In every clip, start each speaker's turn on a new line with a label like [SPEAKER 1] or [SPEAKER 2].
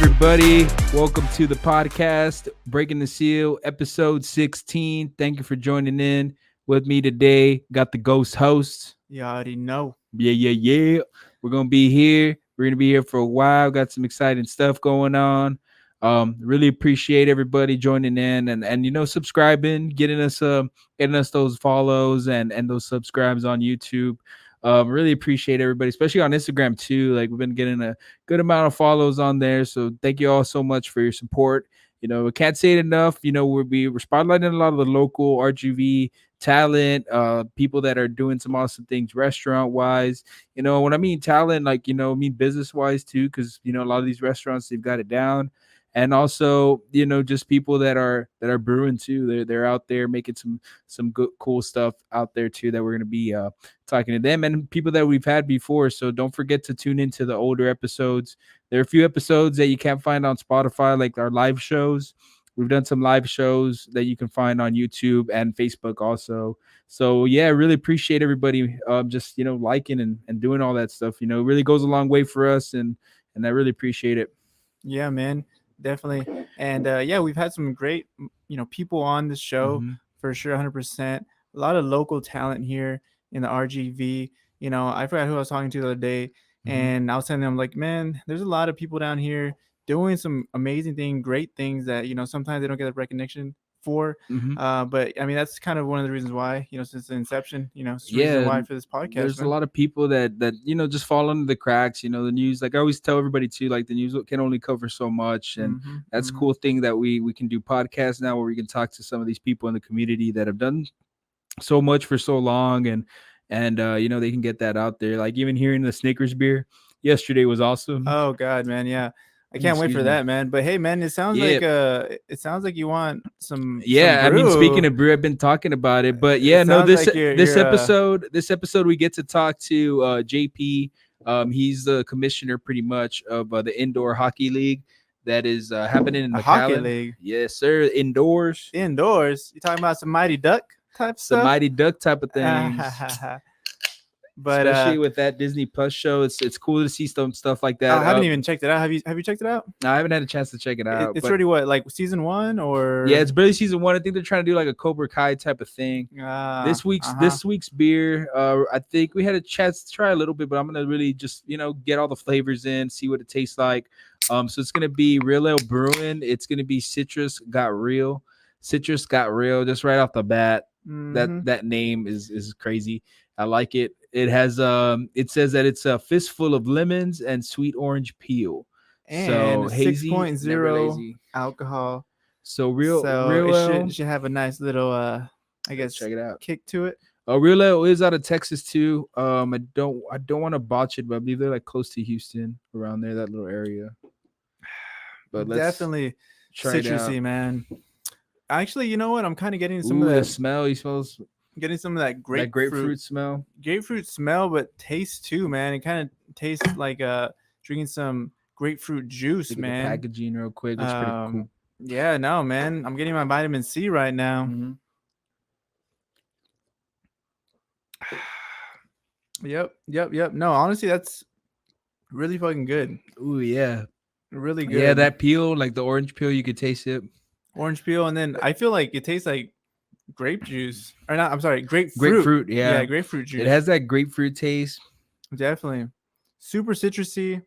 [SPEAKER 1] everybody. Welcome to the podcast, Breaking the Seal, episode 16. Thank you for joining in with me today. Got the ghost host.
[SPEAKER 2] You already know.
[SPEAKER 1] Yeah. We're going to be here. We're going to be here for a while. Got some exciting stuff going on. Really appreciate everybody joining in and subscribing, getting us those follows and those subscribes on YouTube. Really appreciate everybody, especially on Instagram too. Like we've been getting a good amount of follows on there. So thank you all so much for your support. We can't say it enough. We're spotlighting a lot of the local RGV talent, people that are doing some awesome things restaurant wise. When I mean talent, like, I mean business wise too, because a lot of these restaurants, they've got it down. And also, just people that are brewing too. They're out there making some good cool stuff out there too that we're gonna be talking to them and people that we've had before. So don't forget to tune into the older episodes. There are a few episodes that you can't find on Spotify, like our live shows. We've done some live shows that you can find on YouTube and Facebook also. So yeah, really appreciate everybody just liking and doing all that stuff. It really goes a long way for us and I really appreciate it.
[SPEAKER 2] Yeah, man. Definitely. And we've had some great people on the show for sure. 100%. A lot of local talent here in the RGV. I forgot who I was talking to the other day, and I was telling them, like, man, there's a lot of people down here doing some amazing things, great things that sometimes they don't get the recognition for. But I mean, that's kind of one of the reasons why, since the inception, it's the reason why for this podcast.
[SPEAKER 1] There's a lot of people that just fall under the cracks. The news, like I always tell everybody too, like the news can only cover so much, and that's a cool thing that we can do podcasts now where we can talk to some of these people in the community that have done so much for so long, and they can get that out there. Like even hearing the Snickers beer yesterday was awesome.
[SPEAKER 2] Oh God, man, yeah. I can't wait for that, man. But hey, man, it sounds like you want some.
[SPEAKER 1] Yeah,
[SPEAKER 2] some brew.
[SPEAKER 1] I mean, speaking of brew, I've been talking about it, but yeah, this episode we get to talk to JP. He's the commissioner, pretty much, of the indoor hockey league that is happening in McAllen.
[SPEAKER 2] Hockey league,
[SPEAKER 1] yes, sir. Indoors.
[SPEAKER 2] You talking about some Mighty Duck type stuff?
[SPEAKER 1] Some Mighty Duck type of things. But especially with that Disney Plus show, it's cool to see some stuff like that.
[SPEAKER 2] I haven't even checked it out. Have you checked it out?
[SPEAKER 1] No, I haven't had a chance to check it out.
[SPEAKER 2] It's already like season 1 or
[SPEAKER 1] yeah, it's barely season 1. I think they're trying to do like a Cobra Kai type of thing. This week's beer, I think we had a chance to try a little bit, but I'm gonna really just get all the flavors in, see what it tastes like. So it's gonna be Real Ale Brewing. It's gonna be Citrus Got Real, just right off the bat. That name is crazy. I like it. It has it says that it's a fistful of lemons and sweet orange peel.
[SPEAKER 2] And
[SPEAKER 1] so hazy,
[SPEAKER 2] 6.0 alcohol.
[SPEAKER 1] So real
[SPEAKER 2] it should have a nice little I guess
[SPEAKER 1] check it out.
[SPEAKER 2] Kick to it.
[SPEAKER 1] Real Ale is out of Texas too. I don't want to botch it, but I believe they're like close to Houston, around there, that little area.
[SPEAKER 2] But definitely citrusy, man. Actually, you know what? I'm kind of getting some of that
[SPEAKER 1] smell. He smells.
[SPEAKER 2] Getting some of that grapefruit
[SPEAKER 1] smell.
[SPEAKER 2] Grapefruit smell, but taste too, man. It kind of tastes like drinking some grapefruit juice, man.
[SPEAKER 1] Packaging real quick. It's pretty cool.
[SPEAKER 2] Yeah, no, man. I'm getting my vitamin C right now. Yep. No, honestly, that's really fucking good.
[SPEAKER 1] Ooh, yeah.
[SPEAKER 2] Really good.
[SPEAKER 1] Yeah, that peel, like the orange peel, you could taste it.
[SPEAKER 2] Orange peel, and then I feel like it tastes like grape juice. Or not, I'm sorry, grapefruit.
[SPEAKER 1] Grapefruit, yeah.
[SPEAKER 2] Yeah, grapefruit juice.
[SPEAKER 1] It has that grapefruit taste.
[SPEAKER 2] Definitely. Super citrusy.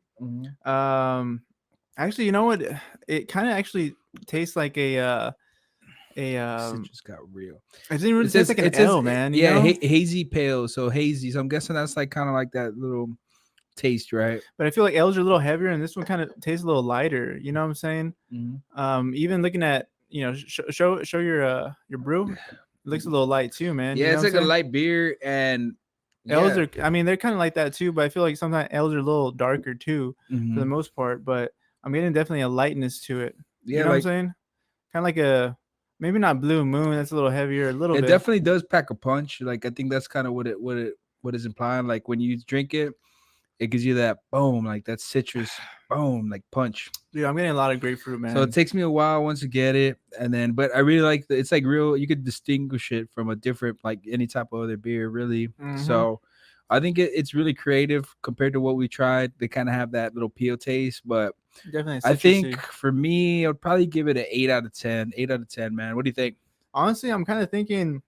[SPEAKER 2] Actually, you know what? It kind of actually tastes like a
[SPEAKER 1] Citrus Got Real.
[SPEAKER 2] It didn't really taste like an ale, man.
[SPEAKER 1] Yeah, hazy pale. So hazy. So I'm guessing that's like kind of like that little taste, right?
[SPEAKER 2] But I feel like ales are a little heavier, and this one kind of tastes a little lighter. You know what I'm saying? Even looking at show your brew, it looks a little light too, man.
[SPEAKER 1] Yeah, it's like a light beer, and
[SPEAKER 2] ales are. I mean, they're kind of like that too, but I feel like sometimes ales are a little darker too, for the most part. But I'm getting definitely a lightness to it.
[SPEAKER 1] Yeah,
[SPEAKER 2] you know what I'm saying? Kind of like a maybe not Blue Moon. That's a little heavier, a little bit.
[SPEAKER 1] It definitely does pack a punch. Like I think that's kind of what is implying. Like when you drink it, it gives you that boom, like that citrus boom, like punch.
[SPEAKER 2] Dude, I'm getting a lot of grapefruit, man.
[SPEAKER 1] So it takes me a while once to get it, but I really like it's like real. You could distinguish it from a different, like any type of other beer, really. So I think it's really creative compared to what we tried. They kind of have that little peel taste, but
[SPEAKER 2] Definitely
[SPEAKER 1] I think
[SPEAKER 2] citrusy.
[SPEAKER 1] for me, I would probably give it an 8 out of 10. 8 out of 10, man. What do you think?
[SPEAKER 2] Honestly, I'm kind of thinking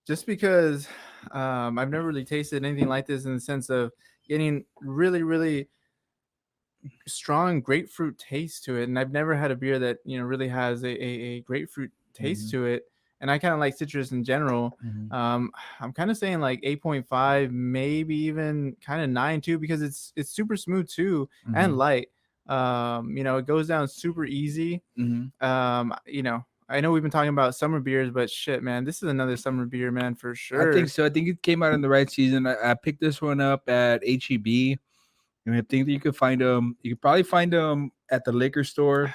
[SPEAKER 2] just because I've never really tasted anything like this in the sense of getting really, really strong grapefruit taste to it, and I've never had a beer that really has a grapefruit taste
[SPEAKER 1] Mm-hmm.
[SPEAKER 2] to it. And I kind of like citrus in general.
[SPEAKER 1] Mm-hmm.
[SPEAKER 2] Um, I'm kind of saying like 8.5, maybe even kind of 9 too, because it's super smooth too and
[SPEAKER 1] Mm-hmm.
[SPEAKER 2] light. It goes down super easy.
[SPEAKER 1] Mm-hmm.
[SPEAKER 2] I know we've been talking about summer beers, but shit, man, this is another summer beer, man, for
[SPEAKER 1] I think
[SPEAKER 2] sure.
[SPEAKER 1] so. I think it came out in the right season. I picked this one up at HEB, and I think that you could find them. You could probably find them at the liquor store,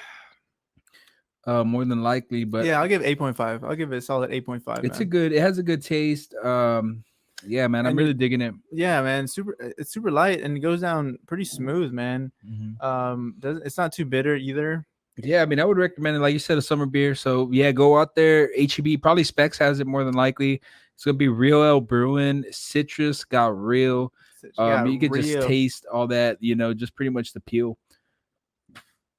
[SPEAKER 1] more than likely. But
[SPEAKER 2] Yeah, I'll give 8.5. I'll give it a solid 8.5,
[SPEAKER 1] it's a
[SPEAKER 2] man.
[SPEAKER 1] good. It has a good taste. Yeah, man, I'm
[SPEAKER 2] And
[SPEAKER 1] really digging it.
[SPEAKER 2] yeah, man, it's super light and it goes down pretty smooth, man.
[SPEAKER 1] Mhm.
[SPEAKER 2] It's not too bitter either.
[SPEAKER 1] Yeah, I mean, I would recommend it. Like you said, a summer beer. So yeah, go out there. HEB, probably Specs has it more than likely. It's gonna be Real Ale Brewing. Citrus got real.
[SPEAKER 2] You got
[SPEAKER 1] You could just
[SPEAKER 2] real.
[SPEAKER 1] taste all that. Just pretty much the peel.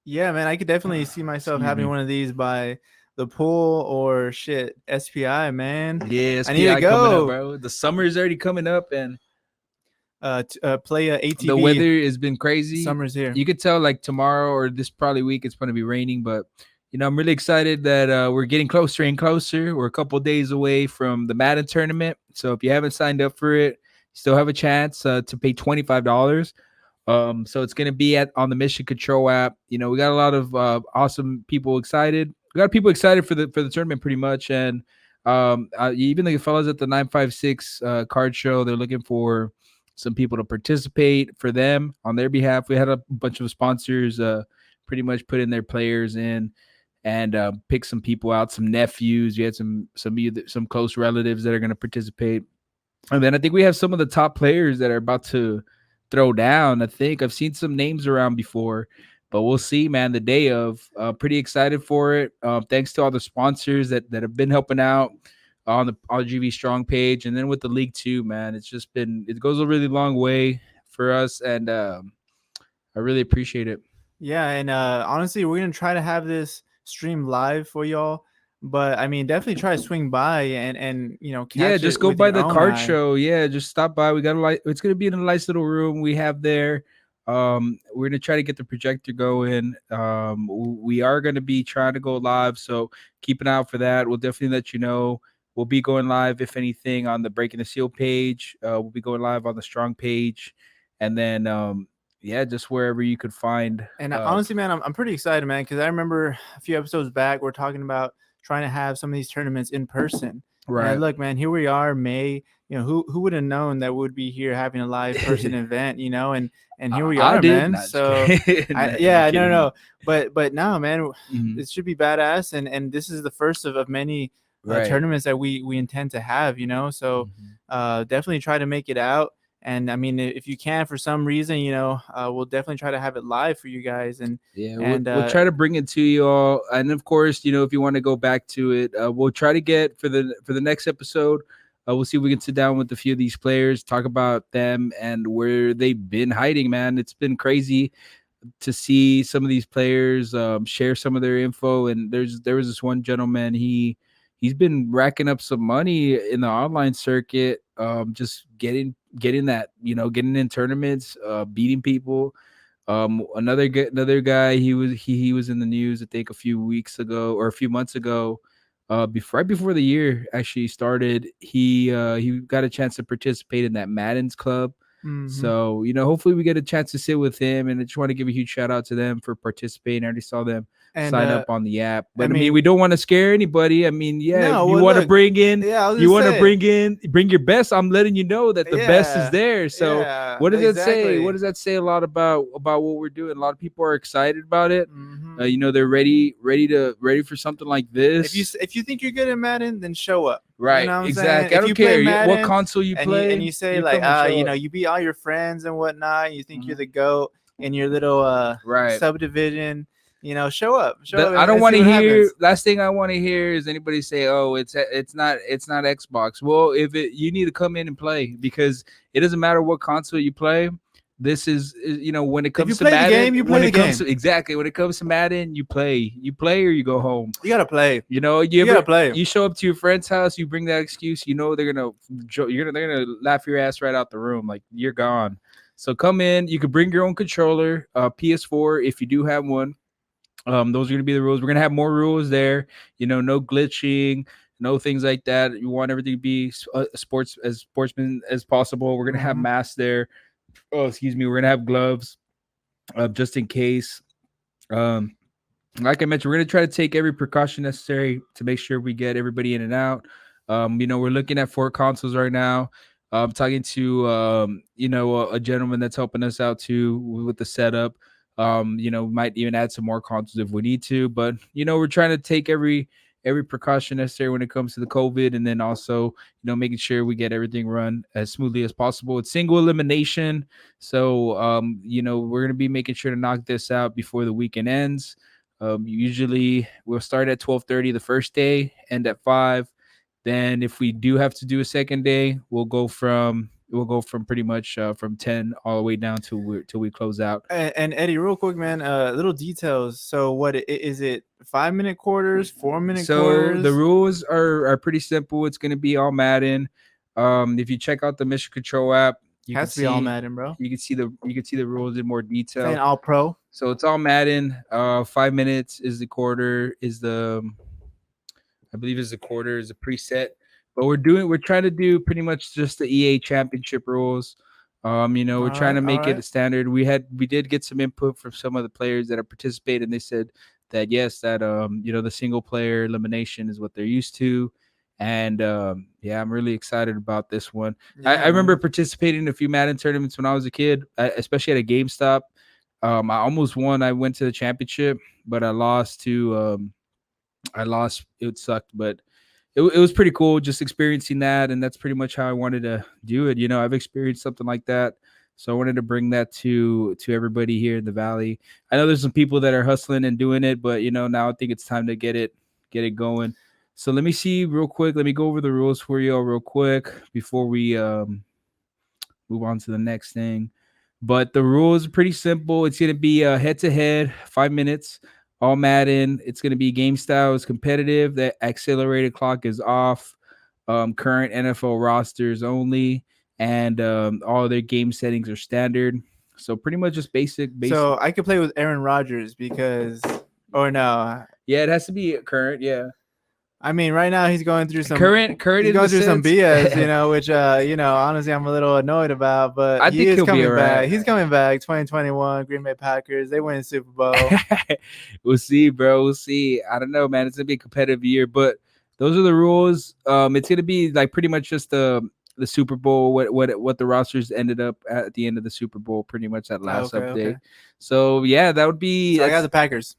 [SPEAKER 2] Yeah, man, I could definitely see myself
[SPEAKER 1] Excuse
[SPEAKER 2] having
[SPEAKER 1] me.
[SPEAKER 2] one of these by the pool or shit SPI, man.
[SPEAKER 1] Yeah,
[SPEAKER 2] I need to
[SPEAKER 1] SPI coming up,
[SPEAKER 2] go.
[SPEAKER 1] bro. The summer is already coming up, and
[SPEAKER 2] Play a
[SPEAKER 1] the
[SPEAKER 2] ATV.
[SPEAKER 1] weather has been crazy.
[SPEAKER 2] Summer's here.
[SPEAKER 1] You could tell like tomorrow or this probably week it's going to be raining, but I'm really excited that we're getting closer and closer. We're a couple days away from the Madden tournament, so if you haven't signed up for it, you still have a chance to pay $25. So it's going to be on the Mission Control app. We got a lot of awesome people excited. We got people excited for the tournament pretty much, and even the fellas at the 956 card show, they're looking for some people to participate for them on their behalf. We had a bunch of sponsors pretty much put in their players in and pick some people out, some nephews. We had some close relatives that are going to participate. And then I think we have some of the top players that are about to throw down. I think I've seen some names around before, but we'll see, man. The day of, pretty excited for it. Thanks to all the sponsors that have been helping out on the RGV Strong page, and then with the league too, man. It goes a really long way for us, and I really appreciate it.
[SPEAKER 2] Yeah, and honestly, we're gonna try to have this stream live for y'all. But I mean, definitely try to swing by and
[SPEAKER 1] Yeah,
[SPEAKER 2] catch
[SPEAKER 1] just
[SPEAKER 2] it
[SPEAKER 1] go
[SPEAKER 2] with
[SPEAKER 1] by
[SPEAKER 2] your
[SPEAKER 1] the
[SPEAKER 2] own
[SPEAKER 1] card
[SPEAKER 2] eye.
[SPEAKER 1] show. Yeah, just stop by. We got it's gonna be in a nice little room we have there. We're gonna try to get the projector going. We are gonna be trying to go live, so keep an eye out for that. We'll definitely let you know. We'll be going live, if anything, on the Breaking the Seal page. We'll be going live on the Strong page, and then yeah, just wherever you could find.
[SPEAKER 2] And honestly, man, I'm pretty excited, man, because I remember a few episodes back we're talking about trying to have some of these tournaments in person. And
[SPEAKER 1] Right.
[SPEAKER 2] look, man, here we are, May. Who would have known that we'd be here having a live person event, and here we
[SPEAKER 1] I
[SPEAKER 2] are,
[SPEAKER 1] did.
[SPEAKER 2] man.
[SPEAKER 1] Not just
[SPEAKER 2] So
[SPEAKER 1] kidding.
[SPEAKER 2] I
[SPEAKER 1] No,
[SPEAKER 2] yeah, no,
[SPEAKER 1] kidding,
[SPEAKER 2] no,
[SPEAKER 1] man.
[SPEAKER 2] but no, man,
[SPEAKER 1] Mhm.
[SPEAKER 2] it should be badass, and this is the first of many
[SPEAKER 1] Right.
[SPEAKER 2] tournaments that we intend to have, so
[SPEAKER 1] Mhm.
[SPEAKER 2] definitely try to make it out. And I mean, if you can for some reason, we'll definitely try to have it live for you guys. And
[SPEAKER 1] Yeah,
[SPEAKER 2] and
[SPEAKER 1] we'll
[SPEAKER 2] uh,
[SPEAKER 1] try to bring it to you all, and of course, if you want to go back to it, we'll try to get for the next episode. We'll see if we can sit down with a few of these players, talk about them and where they've been hiding. Man, it's been crazy to see some of these players share some of their info. And there was this one gentleman. He's been racking up some money in the online circuit, just getting that getting in tournaments, beating people. Another guy, he was in the news, I think, a few weeks ago or a few months ago, right before the year actually started. He got a chance to participate in that Madden's club.
[SPEAKER 2] mhm.
[SPEAKER 1] So hopefully we get a chance to sit with him, and I just want to give a huge shout out to them for participating. I already saw them
[SPEAKER 2] and
[SPEAKER 1] sign up on the app,
[SPEAKER 2] I
[SPEAKER 1] but I mean,
[SPEAKER 2] mean,
[SPEAKER 1] we don't want to scare anybody. I mean, yeah, if
[SPEAKER 2] no,
[SPEAKER 1] you
[SPEAKER 2] well,
[SPEAKER 1] want to
[SPEAKER 2] look,
[SPEAKER 1] bring in
[SPEAKER 2] yeah, I was
[SPEAKER 1] you
[SPEAKER 2] just
[SPEAKER 1] want to
[SPEAKER 2] say,
[SPEAKER 1] bring your best. I'm letting you know that the best is
[SPEAKER 2] yeah,
[SPEAKER 1] there. So
[SPEAKER 2] yeah,
[SPEAKER 1] what does that say? What
[SPEAKER 2] exactly.
[SPEAKER 1] does that say a lot about what we're doing? A lot of people are excited about it.
[SPEAKER 2] Hmm.
[SPEAKER 1] They're ready for something like this.
[SPEAKER 2] If you think you're good at Madden, then show up. You
[SPEAKER 1] Right,
[SPEAKER 2] know what I'm saying?
[SPEAKER 1] exactly. I
[SPEAKER 2] If
[SPEAKER 1] don't
[SPEAKER 2] you play
[SPEAKER 1] care what
[SPEAKER 2] Madden
[SPEAKER 1] console you
[SPEAKER 2] and you
[SPEAKER 1] play.
[SPEAKER 2] and you say
[SPEAKER 1] You
[SPEAKER 2] like,
[SPEAKER 1] come and show up.
[SPEAKER 2] you beat all your friends and whatnot, you think you're
[SPEAKER 1] Mhm.
[SPEAKER 2] the GOAT in your little
[SPEAKER 1] Right.
[SPEAKER 2] subdivision, show up,
[SPEAKER 1] I don't
[SPEAKER 2] and
[SPEAKER 1] want
[SPEAKER 2] see
[SPEAKER 1] to
[SPEAKER 2] what
[SPEAKER 1] hear.
[SPEAKER 2] happens.
[SPEAKER 1] Last thing I want to hear is anybody say, "Oh, it's not Xbox." Well, if you need to come in and play, because it doesn't matter what console you play. this is when it
[SPEAKER 2] If you
[SPEAKER 1] comes to
[SPEAKER 2] play the
[SPEAKER 1] Madden,
[SPEAKER 2] game, you play
[SPEAKER 1] when
[SPEAKER 2] the
[SPEAKER 1] it comes
[SPEAKER 2] game.
[SPEAKER 1] to exactly when it comes to Madden, you play or you go home.
[SPEAKER 2] You gotta play.
[SPEAKER 1] You know,
[SPEAKER 2] You gotta play.
[SPEAKER 1] you show up to your friend's house, you bring that excuse, they're gonna laugh your ass right out the room, like you're gone. So come in, you could bring your own controller, PS4 if you do have one. Those are gonna be the rules. We're gonna have more rules there. No glitching, no things like that. You want everything to be sportsman as possible. We're gonna have masks there. Oh, excuse me. We're gonna have gloves, just in case. Um, like I mentioned, we're gonna try to take every precaution necessary to make sure we get everybody in and out. We're looking at 4 consoles right now. I'm talking to a gentleman that's helping us out too with the setup. Might even add some more consoles if we need to, but we're trying to take every precaution necessary when it comes to the COVID, and then also making sure we get everything run as smoothly as possible. It's single elimination, so we're gonna be making sure to knock this out before the weekend ends. Usually we'll start at 12:30 the first day, end at 5. Then if we do have to do a second day, we'll go from pretty much from 10 all the way down till we close out.
[SPEAKER 2] And Eddie, real quick, man, little details. So what is it? 5-minute quarters, 4-minute quarters?
[SPEAKER 1] The rules are pretty simple. It's going to be all Madden. If you check out the Mission Control app, you
[SPEAKER 2] Has to be all Madden, bro.
[SPEAKER 1] You can see the rules in more detail.
[SPEAKER 2] Saying all pro.
[SPEAKER 1] So it's all Madden. 5 minutes is the quarter, I believe is the quarter is a preset. But we're trying to do pretty much just the EA championship rules. We're trying to make it a standard. We did get some input from some of the players that have participated, and they said that yes, that the single player elimination is what they're used to. And I'm really excited about this one. Yeah, I remember participating in a few Madden tournaments when I was a kid, especially at a GameStop. I almost won. I went to the championship, but I lost to It sucked, but it was pretty cool just experiencing that, and that's pretty much how I wanted to do it. I've experienced something like that, so I wanted to bring that to everybody here in the Valley. I know there's some people that are hustling and doing it, but now I think it's time to get it going. So let me see real quick. Let me go over the rules for you all real quick before we move on to the next thing. But the rules are pretty simple. It's going to be head-to-head, 5 minutes, all Madden. It's going to be game style. It's competitive. The accelerated clock is off. Current NFL rosters only. And all their game settings are standard. So pretty much just basic.
[SPEAKER 2] So I could play with Aaron Rodgers because – or no.
[SPEAKER 1] Yeah, it has to be current, yeah.
[SPEAKER 2] I mean, right now he's going through some
[SPEAKER 1] current.
[SPEAKER 2] He's going through some BS, which honestly I'm a little annoyed about. But
[SPEAKER 1] I think he'll
[SPEAKER 2] coming
[SPEAKER 1] be
[SPEAKER 2] back. He's coming back. 2021 Green Bay Packers. They win the Super Bowl.
[SPEAKER 1] We'll see, bro. We'll see. I don't know, man. It's gonna be a competitive year, but those are the rules. It's gonna be like pretty much just the Super Bowl. What the rosters ended up at the end of the Super Bowl. Pretty much that last update. Okay. So yeah, that would be.
[SPEAKER 2] So I got the Packers.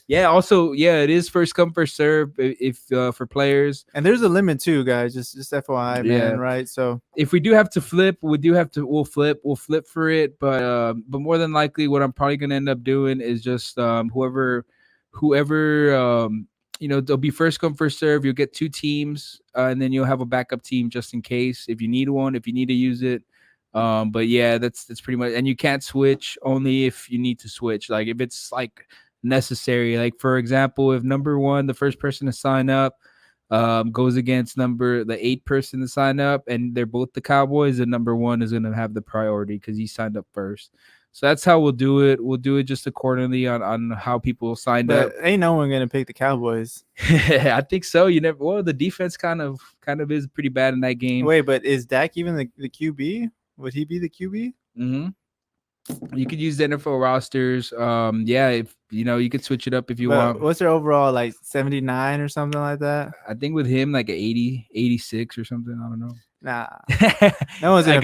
[SPEAKER 1] Yeah. Also, it is first come first serve if for players,
[SPEAKER 2] and there's a limit too, guys. Just FYI, man. Right. So
[SPEAKER 1] if we do have to flip, we'll flip for it. But more than likely, what I'm probably gonna end up doing is just whoever they'll be first come first serve. You'll get 2 teams, and then you'll have a backup team just in case if you need one, if you need to use it. But yeah, that's pretty much. And you can't switch, only if you need to switch. Like if it's like necessary, like for example, if number 1, the first person to sign up, goes against the 8th person to sign up, and they're both the Cowboys, then number 1 is going to have the priority because he signed up first. So that's how we'll do it. We'll do it just accordingly on how people signed up.
[SPEAKER 2] Ain't no one gonna pick the Cowboys.
[SPEAKER 1] I think so. The defense kind of is pretty bad in that game.
[SPEAKER 2] Wait, but is Dak even the QB? Would he be the QB?
[SPEAKER 1] Mm-hmm. You could use the NFL rosters. If you could switch it up if you want.
[SPEAKER 2] What's their overall, like 79 or something like that?
[SPEAKER 1] I think with him like 80, 86 or something. I don't know.
[SPEAKER 2] Nah, no one's gonna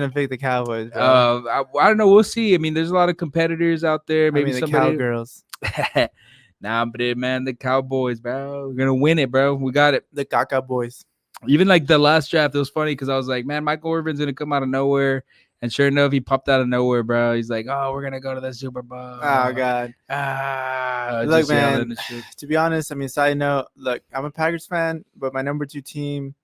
[SPEAKER 2] pick the Cowboys, bro.
[SPEAKER 1] I don't know. We'll see. I mean, there's a lot of competitors out there. Maybe
[SPEAKER 2] the Cowgirls.
[SPEAKER 1] Nah, but man, the Cowboys, bro. We're gonna win it, bro. We got it.
[SPEAKER 2] The Caca Boys.
[SPEAKER 1] Even like the last draft, it was funny because I was like, man, Michael Irvin's gonna come out of nowhere. And sure enough, he popped out of nowhere, bro. He's like, "Oh, we're gonna go to the Super Bowl."
[SPEAKER 2] Oh God. Look, man. To be honest, I mean, side note. Look, I'm a Packers fan, but my number 2 team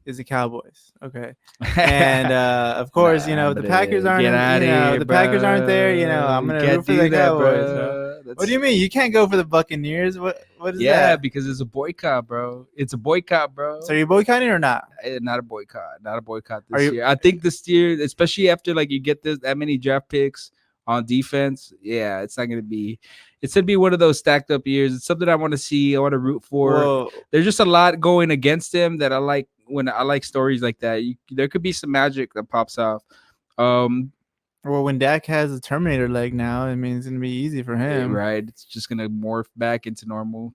[SPEAKER 2] is the Cowboys. Okay. And of course,
[SPEAKER 1] Nah,
[SPEAKER 2] the Packers
[SPEAKER 1] bro,
[SPEAKER 2] aren't
[SPEAKER 1] get out of here,
[SPEAKER 2] the Packers aren't there,
[SPEAKER 1] bro.
[SPEAKER 2] I'm
[SPEAKER 1] You
[SPEAKER 2] gonna
[SPEAKER 1] can't
[SPEAKER 2] root for
[SPEAKER 1] do
[SPEAKER 2] the
[SPEAKER 1] that,
[SPEAKER 2] Cowboys, bro.
[SPEAKER 1] bro.
[SPEAKER 2] What do
[SPEAKER 1] That's
[SPEAKER 2] you mean? You can't go for the Buccaneers? What is
[SPEAKER 1] yeah,
[SPEAKER 2] that?
[SPEAKER 1] because it's a boycott, bro. It's a boycott, bro.
[SPEAKER 2] So are you boycotting or not?
[SPEAKER 1] Not a boycott, not a boycott
[SPEAKER 2] Are
[SPEAKER 1] this
[SPEAKER 2] you
[SPEAKER 1] year. I think this year, especially after like you get this that many draft picks on defense, yeah, it's not gonna be. It's gonna be one of those stacked up years. It's something I want to see. I want to root for.
[SPEAKER 2] well
[SPEAKER 1] There's just a lot going against him that I like. When I like stories like that, there could be some magic that pops off. Um,
[SPEAKER 2] well when Dak has a Terminator leg now, I mean it's gonna be easy for him.
[SPEAKER 1] right, it's just gonna morph back into normal.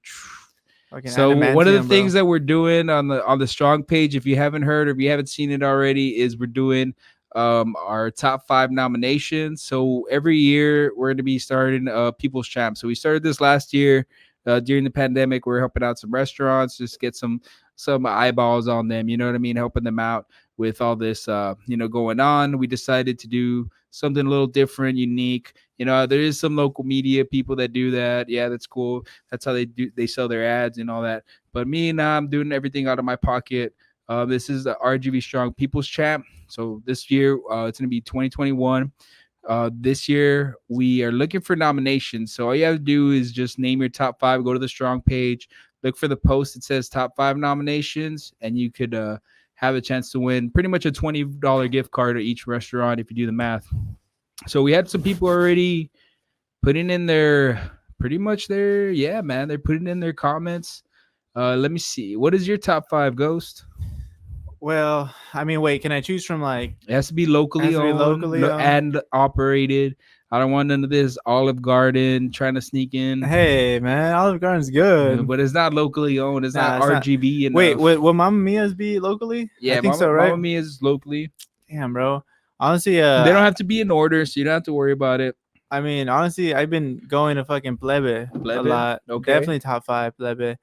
[SPEAKER 2] Fucking
[SPEAKER 1] So one of the
[SPEAKER 2] adamantium, bro.
[SPEAKER 1] things that we're doing on the strong page, if you haven't heard or if you haven't seen it already, is we're doing our top 5 nominations. So every year we're going to be starting People's Champ. So we started this last year during the pandemic. We're helping out some restaurants, just get some eyeballs on them. You know what I mean? Helping them out with all this going on. We decided to do something a little different, unique. There is some local media people that do that. Yeah, that's cool. That's how they sell their ads and all that. But me, now I'm doing everything out of my pocket. This is the RGV Strong People's Champ. So this year, it's going to be 2021. This year, we are looking for nominations. So all you have to do is just name your top 5, go to the Strong page, look for the post that says top 5 nominations, and you could have a chance to win pretty much a $20 gift card at each restaurant if you do the math. So we had some people already putting in their yeah, man, they're putting in their comments. Let me see. What is your top 5, Ghost?
[SPEAKER 2] Well, I mean, wait, can I choose from like
[SPEAKER 1] It has to be locally owned and operated. I don't want none of this Olive Garden trying to sneak in.
[SPEAKER 2] Hey man, Olive Garden's good.
[SPEAKER 1] But it's not locally owned. It's not
[SPEAKER 2] It's not.
[SPEAKER 1] RGV enough.
[SPEAKER 2] Wait, will Mamma Mia's be locally?
[SPEAKER 1] Yeah,
[SPEAKER 2] I think so, right?
[SPEAKER 1] Mamma Mia is locally.
[SPEAKER 2] Damn, bro. Honestly,
[SPEAKER 1] they don't have to be in order, so you don't have to worry about it.
[SPEAKER 2] I mean, honestly, I've been going to fucking Plebe a lot.
[SPEAKER 1] Okay.
[SPEAKER 2] Definitely top 5 Plebe.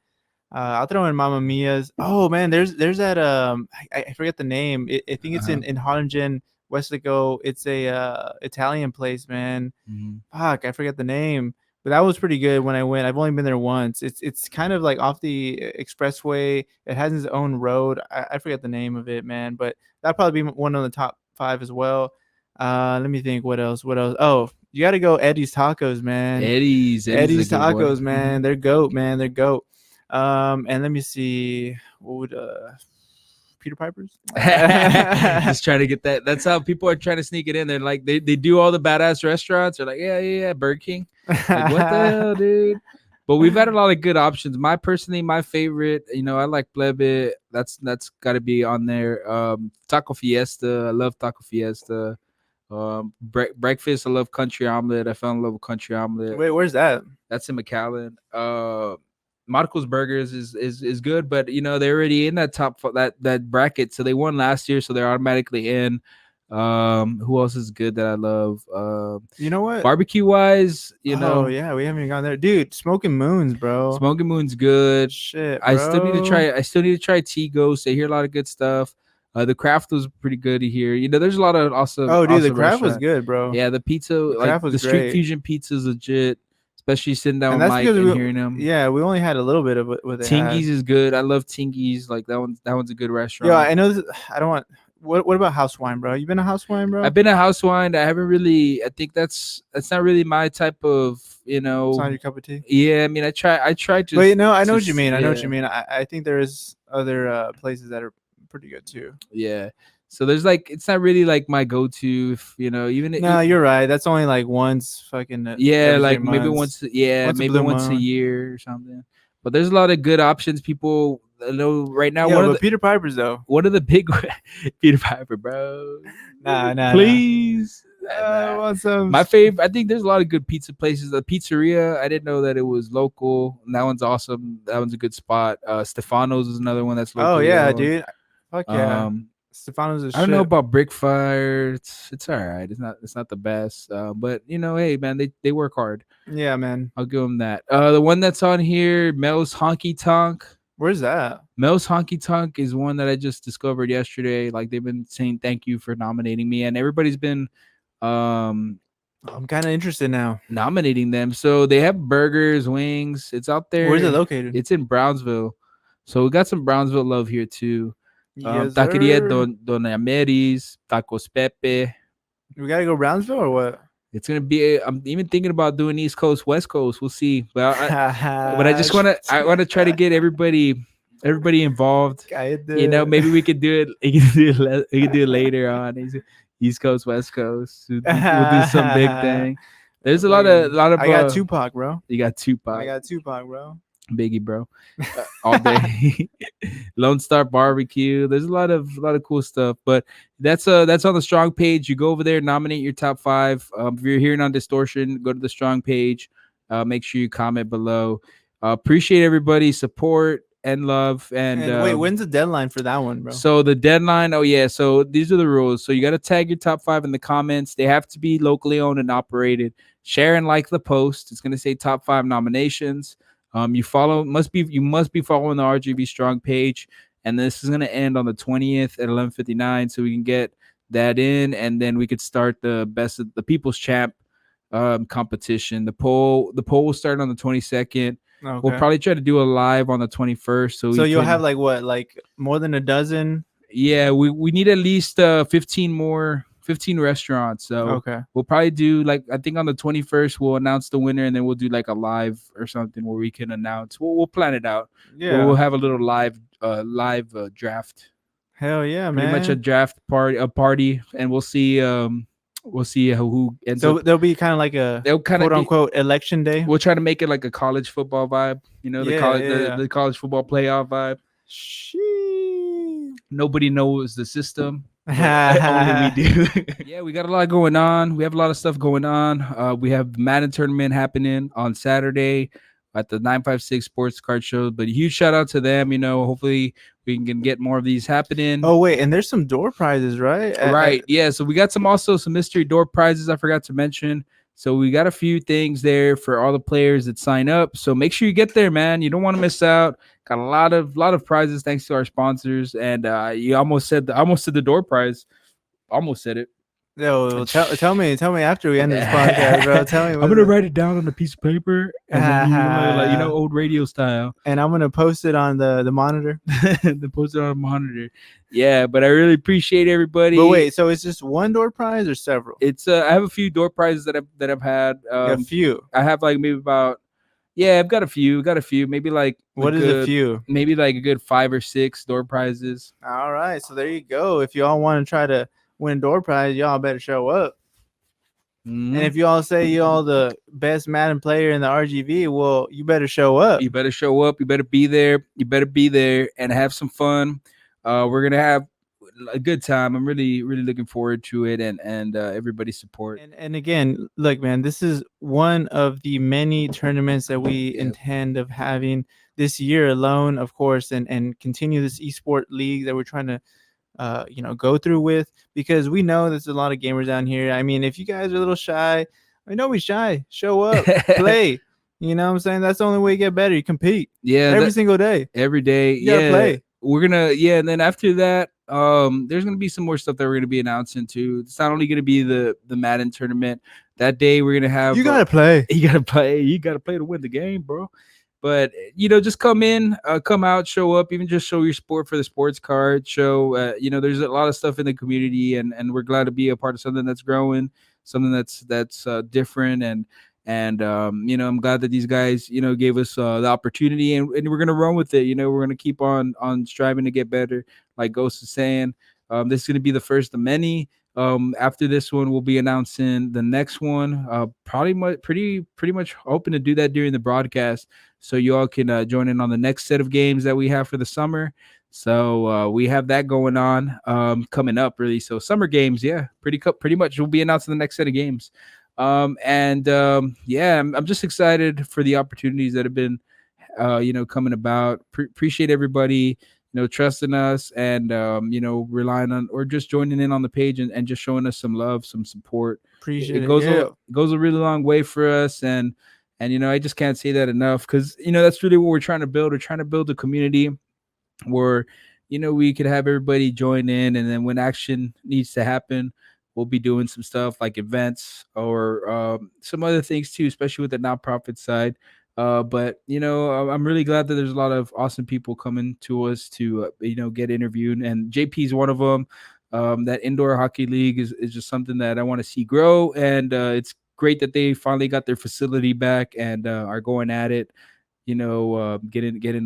[SPEAKER 2] I'll throw in Mamma Mia's. Oh man, there's that I forget the name. I think it's in Harlingen, Westlaco. It's a Italian place, man. Fuck, I forget the name. But that was pretty good when I went. I've only been there once. It's kind of like off the expressway. It has its own road. I forget the name of it, man. But that'd probably be one of the top 5 as well. Let me think. What else? Oh, you got to go Eddie's Tacos, man.
[SPEAKER 1] Eddie's
[SPEAKER 2] Tacos, man. They're goat, man. They're goat. And let me see. What would Peter Piper's?
[SPEAKER 1] Just trying to get that. That's how people are trying to sneak it in. They're like, they do all the badass restaurants. They're like, yeah, Burger King. Like, what the hell, dude? But we've had a lot of good options. My favorite, I like Plebe. That's got to be on there. Taco Fiesta. I love Taco Fiesta. Breakfast. I love Country Omelet. I fell in love with Country Omelet.
[SPEAKER 2] Wait, where's that?
[SPEAKER 1] That's in McAllen. Marco's Burgers is good, but they're already in that that bracket, so they won last year, so they're automatically in. Who else is good that I love?
[SPEAKER 2] You know what?
[SPEAKER 1] Barbecue wise,
[SPEAKER 2] Oh yeah, we haven't even gone there, dude. Smoking Moons, bro.
[SPEAKER 1] Smoking Moon's good.
[SPEAKER 2] Shit, bro.
[SPEAKER 1] I still need to try T-Ghost. I hear a lot of good stuff. The craft was pretty good to hear. There's a lot of awesome.
[SPEAKER 2] Oh, dude,
[SPEAKER 1] awesome
[SPEAKER 2] the craft was good, bro.
[SPEAKER 1] Yeah, the pizza, like the Street
[SPEAKER 2] great.
[SPEAKER 1] Fusion pizza is legit. Especially sitting down with Mike and hearing them.
[SPEAKER 2] Yeah, we only had a little bit of it with it.
[SPEAKER 1] Tingy's is good. I love Tingy's. Like that one's a good restaurant.
[SPEAKER 2] Yeah, I know. I don't want. What about House Wine, bro? You been to House Wine, bro?
[SPEAKER 1] I've been to House Wine. I haven't really. I think that's not really my type of.
[SPEAKER 2] It's not your cup of tea.
[SPEAKER 1] Yeah, I mean, I tried to.
[SPEAKER 2] But I know what you mean. I know what you mean. I think there is other places that are pretty good too.
[SPEAKER 1] Yeah. So there's it's not really like my go-to, even.
[SPEAKER 2] No, you're right. That's only like once fucking.
[SPEAKER 1] Yeah, like maybe once a year or something. But there's a lot of good options. People know right now.
[SPEAKER 2] Yeah, but Peter Piper's though.
[SPEAKER 1] One of the big Peter Piper, bro.
[SPEAKER 2] Nah.
[SPEAKER 1] Please.
[SPEAKER 2] I want some.
[SPEAKER 1] My favorite. I think there's a lot of good pizza places. The pizzeria. I didn't know that it was local. And that one's awesome. That one's a good spot. Stefano's is another one that's local.
[SPEAKER 2] Oh yeah, dude. Fuck yeah. Stefano's
[SPEAKER 1] I don't know about Brickfire. It's all right. It's not the best. But hey man, they work hard.
[SPEAKER 2] Yeah, man.
[SPEAKER 1] I'll give them that. The one that's on here, Mel's Honky Tonk.
[SPEAKER 2] Where's that?
[SPEAKER 1] Mel's Honky Tonk is one that I just discovered yesterday. Like they've been saying thank you for nominating me, and everybody's been
[SPEAKER 2] I'm kind of interested now.
[SPEAKER 1] Nominating them. So they have burgers, wings. It's out there.
[SPEAKER 2] Where's it located?
[SPEAKER 1] It's in Brownsville. So we got some Brownsville love here too.
[SPEAKER 2] Yes,
[SPEAKER 1] Taqueria
[SPEAKER 2] sir.
[SPEAKER 1] Don Ameris, Tacos Pepe.
[SPEAKER 2] We gotta go Brownsville or what?
[SPEAKER 1] It's gonna be. I'm even thinking about doing East Coast, West Coast. We'll see. But I just wanna. I wanna try to get everybody involved.
[SPEAKER 2] Cállate.
[SPEAKER 1] Maybe we could do it. We could do it later on. East Coast, West Coast. We'll do some big thing. There's a lot of.
[SPEAKER 2] I got Tupac, bro.
[SPEAKER 1] You got
[SPEAKER 2] I
[SPEAKER 1] Tupac,
[SPEAKER 2] got Tupac, bro.
[SPEAKER 1] Biggie, bro, all day. Lone Star Barbecue. There's a lot of cool stuff. But that's on the Strong page. You go over there, nominate your top 5. If you're hearing on Distortion, go to the Strong page. Make sure you comment below. Appreciate everybody's support and love. And
[SPEAKER 2] Wait, when's the deadline for that one, bro?
[SPEAKER 1] so the deadline, oh yeah, so these are the rules. So you got to tag your top 5 in the comments. They have to be locally owned and operated. Share and like the post. It's going to say top 5 nominations. You must be following the RGV Strong page, and this is going to end on the 20th at 11:59, so we can get that in, and then we could start the best of the People's Champ competition. The poll will start on the 22nd.
[SPEAKER 2] Okay.
[SPEAKER 1] We'll probably try to do a live on the 21st. So
[SPEAKER 2] you'll have like what, like more than a dozen?
[SPEAKER 1] Yeah, we need at least 15 restaurants. So
[SPEAKER 2] Okay.
[SPEAKER 1] we'll probably do, like, I think on the 21st we'll announce the winner, and then we'll do like a live or something where we can announce. We'll plan it out.
[SPEAKER 2] Yeah.
[SPEAKER 1] We'll have a little live draft.
[SPEAKER 2] Hell yeah,
[SPEAKER 1] Pretty
[SPEAKER 2] man.
[SPEAKER 1] much a draft party, and we'll see who ends
[SPEAKER 2] So
[SPEAKER 1] up.
[SPEAKER 2] there'll be kind of like a
[SPEAKER 1] They'll kind
[SPEAKER 2] quote
[SPEAKER 1] of
[SPEAKER 2] unquote election day.
[SPEAKER 1] We'll try to make it like a college football vibe. The college football playoff vibe. Nobody knows the system. Only we do. Yeah, we got a lot going on. We have a lot of stuff going on. We have the Madden tournament happening on Saturday at the 956 Sports Card Show. But a huge shout out to them. Hopefully we can get more of these happening.
[SPEAKER 2] Oh wait, and there's some door prizes, right?
[SPEAKER 1] Right. Yeah. So we got some mystery door prizes I forgot to mention. So we got a few things there for all the players that sign up. So make sure you get there, man. You don't want to miss out. Got a lot of prizes thanks to our sponsors. And you almost said the door prize. Almost said it.
[SPEAKER 2] Yo, tell me after we end this podcast, bro. Tell me.
[SPEAKER 1] I'm gonna write it down on a piece of paper, and then old radio style.
[SPEAKER 2] And I'm gonna post it on the monitor.
[SPEAKER 1] Post it on a monitor. Yeah, but I really appreciate everybody.
[SPEAKER 2] But wait, so it's just one door prize or several?
[SPEAKER 1] It's I have a few door prizes that I've had.
[SPEAKER 2] A few.
[SPEAKER 1] I have like maybe about. Yeah, I've got a few. Maybe like
[SPEAKER 2] what is a few?
[SPEAKER 1] Maybe like a good 5 or 6 door prizes.
[SPEAKER 2] All right, so there you go. If you all want to try to win door prize, y'all better show up. And if you all say you all the best Madden player in the RGV, well, you better show up.
[SPEAKER 1] You better show up. You better be there. And have some fun. We're gonna have a good time. I'm really looking forward to it, and everybody's support.
[SPEAKER 2] And again, look, man, this is one of the many tournaments that we intend of having this year alone, of course, and continue this esport league that we're trying to go through with, because we know there's a lot of gamers down here. I mean, if you guys are a little shy, don't be shy. Show up, play. You know what I'm saying? That's the only way you get better. You compete.
[SPEAKER 1] Yeah,
[SPEAKER 2] every single day.
[SPEAKER 1] Every day.
[SPEAKER 2] You gotta play.
[SPEAKER 1] We're gonna and then after that, there's gonna be some more stuff that we're gonna be announcing too. It's not only gonna be the Madden tournament. That day we're gonna have.
[SPEAKER 2] You gotta play.
[SPEAKER 1] You gotta play. You gotta play to win the game, bro. But just come in, come out, show up, even just show your support for the sports card show. There's a lot of stuff in the community, and we're glad to be a part of something that's growing, something that's different, and I'm glad that these guys gave us the opportunity, and we're gonna run with it. We're gonna keep on striving to get better, like Ghost is saying. This is gonna be the first of many. After this one, we'll be announcing the next one. Probably pretty much hoping to do that during the broadcast, so you all can join in on the next set of games that we have for the summer. So we have that going on coming up, really. So summer games, pretty much we'll be announcing the next set of games. I'm just excited for the opportunities that have been coming about. Appreciate everybody trusting us, and relying on or just joining in on the page, and just showing us some love, some support.
[SPEAKER 2] Appreciate
[SPEAKER 1] it. Goes a really long way for us, and I just can't say that enough, because that's really what we're trying to build. We're trying to build a community where we could have everybody join in, and then when action needs to happen, we'll be doing some stuff like events or some other things too, especially with the nonprofit side. But I'm really glad that there's a lot of awesome people coming to us to get interviewed, and JP is one of them. That indoor hockey league is just something that I want to see grow, and it's great that they finally got their facility back and are going at it. Getting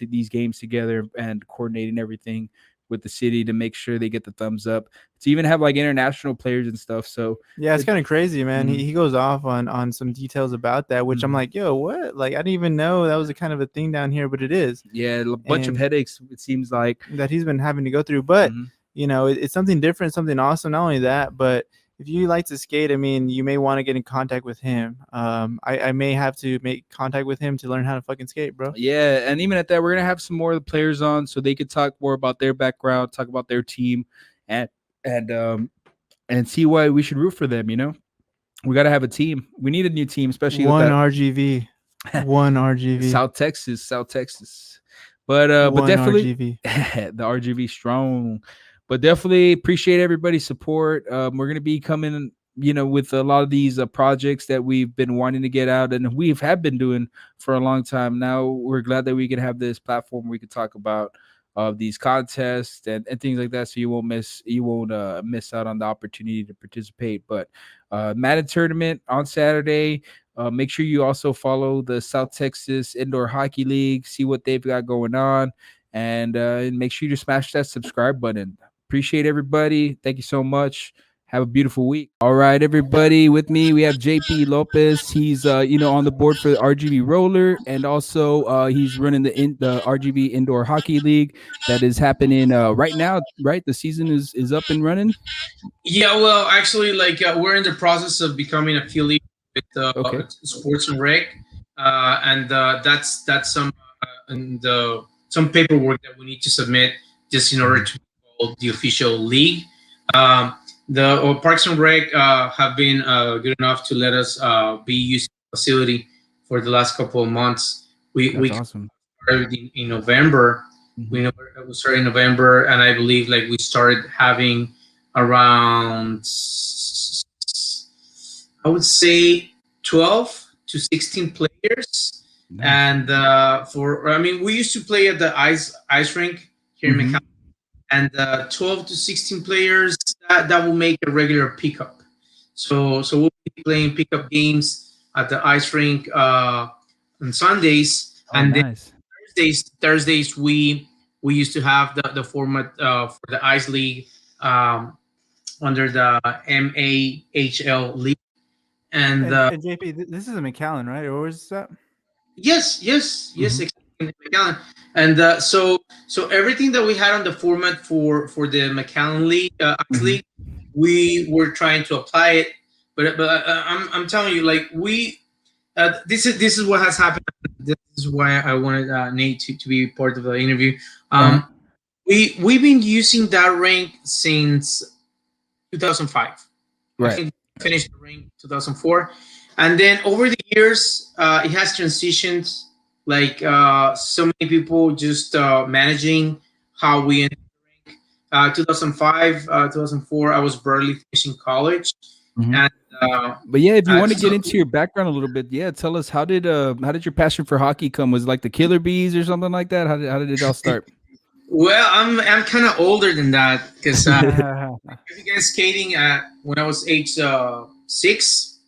[SPEAKER 1] these games together and coordinating everything with the city to make sure they get the thumbs up to even have like international players and stuff. So
[SPEAKER 2] yeah, it's kind of crazy, man.
[SPEAKER 1] Mhm.
[SPEAKER 2] He goes off on some details about that, which I'm
[SPEAKER 1] Mhm.
[SPEAKER 2] like, yo, what? Like, I didn't even know that was a kind of a thing down here, but it is.
[SPEAKER 1] Yeah, a bunch of
[SPEAKER 2] And
[SPEAKER 1] headaches, it seems like.
[SPEAKER 2] that he's been having to go through. But
[SPEAKER 1] Mhm.
[SPEAKER 2] it's something different, something awesome. Not only that, but if you like to skate, I mean, you may want to get in contact with him. I may have to make contact with him to learn how to fucking skate, bro.
[SPEAKER 1] Yeah, and even at that, we're gonna have some more of the players on so they could talk more about their background, talk about their team, and and um and see why we should root for them. We got to have a team. We need a new team, especially with
[SPEAKER 2] One
[SPEAKER 1] that
[SPEAKER 2] RGV, one RGV,
[SPEAKER 1] South Texas. But
[SPEAKER 2] one
[SPEAKER 1] definitely
[SPEAKER 2] RGV.
[SPEAKER 1] the RGV strong. But definitely appreciate everybody's support. We're gonna be coming, with a lot of these projects that we've been wanting to get out, and have been doing for a long time. Now we're glad that we can have this platform where we can talk about these contests and things like that, so you won't miss out on the opportunity to participate. But Madden tournament on Saturday. Make sure you also follow the South Texas Indoor Hockey League, see what they've got going on, and make sure you smash that subscribe button. Appreciate everybody. Thank you so much. Have a beautiful week. All right, everybody. With me, we have JP Lopez. He's on the board for the RGV Roller, and also he's running the RGV Indoor Hockey League that is happening right now. Right, the season is up and running.
[SPEAKER 3] Yeah, well, actually, like we're in the process of becoming affiliated with
[SPEAKER 1] Okay.
[SPEAKER 3] Sports and Rec, and that's some paperwork that we need to submit just in order to be called the official league. Um, the Parks and Rec have been good enough to let us be using the facility for the last couple of months. We
[SPEAKER 1] That's awesome.
[SPEAKER 3] started in November.
[SPEAKER 1] Mhm.
[SPEAKER 3] We started in November, and I believe like we started having around, I would say, 12 to 16 players.
[SPEAKER 1] Nice.
[SPEAKER 3] And I mean, we used to play at the ice rink here in
[SPEAKER 1] Mhm.
[SPEAKER 3] McAllen, and 12 to 16 players, that will make a regular pickup. So we'll be playing pickup games at the ice rink on Sundays,
[SPEAKER 1] Oh,
[SPEAKER 3] and then
[SPEAKER 1] nice.
[SPEAKER 3] Thursdays we used to have the format for the ice league, um, under the MAHL league. And
[SPEAKER 2] And JP, this is a McAllen, right? Or is that?
[SPEAKER 3] yes,
[SPEAKER 1] Mhm.
[SPEAKER 3] exactly, McAllen. And so everything that we had on the format for the McAllen league, ice
[SPEAKER 1] Mhm.
[SPEAKER 3] league, we were trying to apply it. But I'm telling you, like this is what has happened. This is why I wanted Nate to be part of the interview.
[SPEAKER 1] Uh-huh.
[SPEAKER 3] Um, we've been using that rank since 2005. I
[SPEAKER 1] Right.
[SPEAKER 3] think I finished the ring 2004, and then over the years, it has transitioned. Like so many people just managing how we ended. 2005, 2004, I was barely finishing college,
[SPEAKER 1] Mhm.
[SPEAKER 3] and uh,
[SPEAKER 1] But yeah, if you want to get
[SPEAKER 3] so
[SPEAKER 1] into your background a little bit, yeah, tell us how did your passion for hockey come? Was it like the Killer Bees or something like that? How did it all start?
[SPEAKER 3] well, I'm kind of older than that because
[SPEAKER 2] Where
[SPEAKER 3] I began skating at when I was age 6,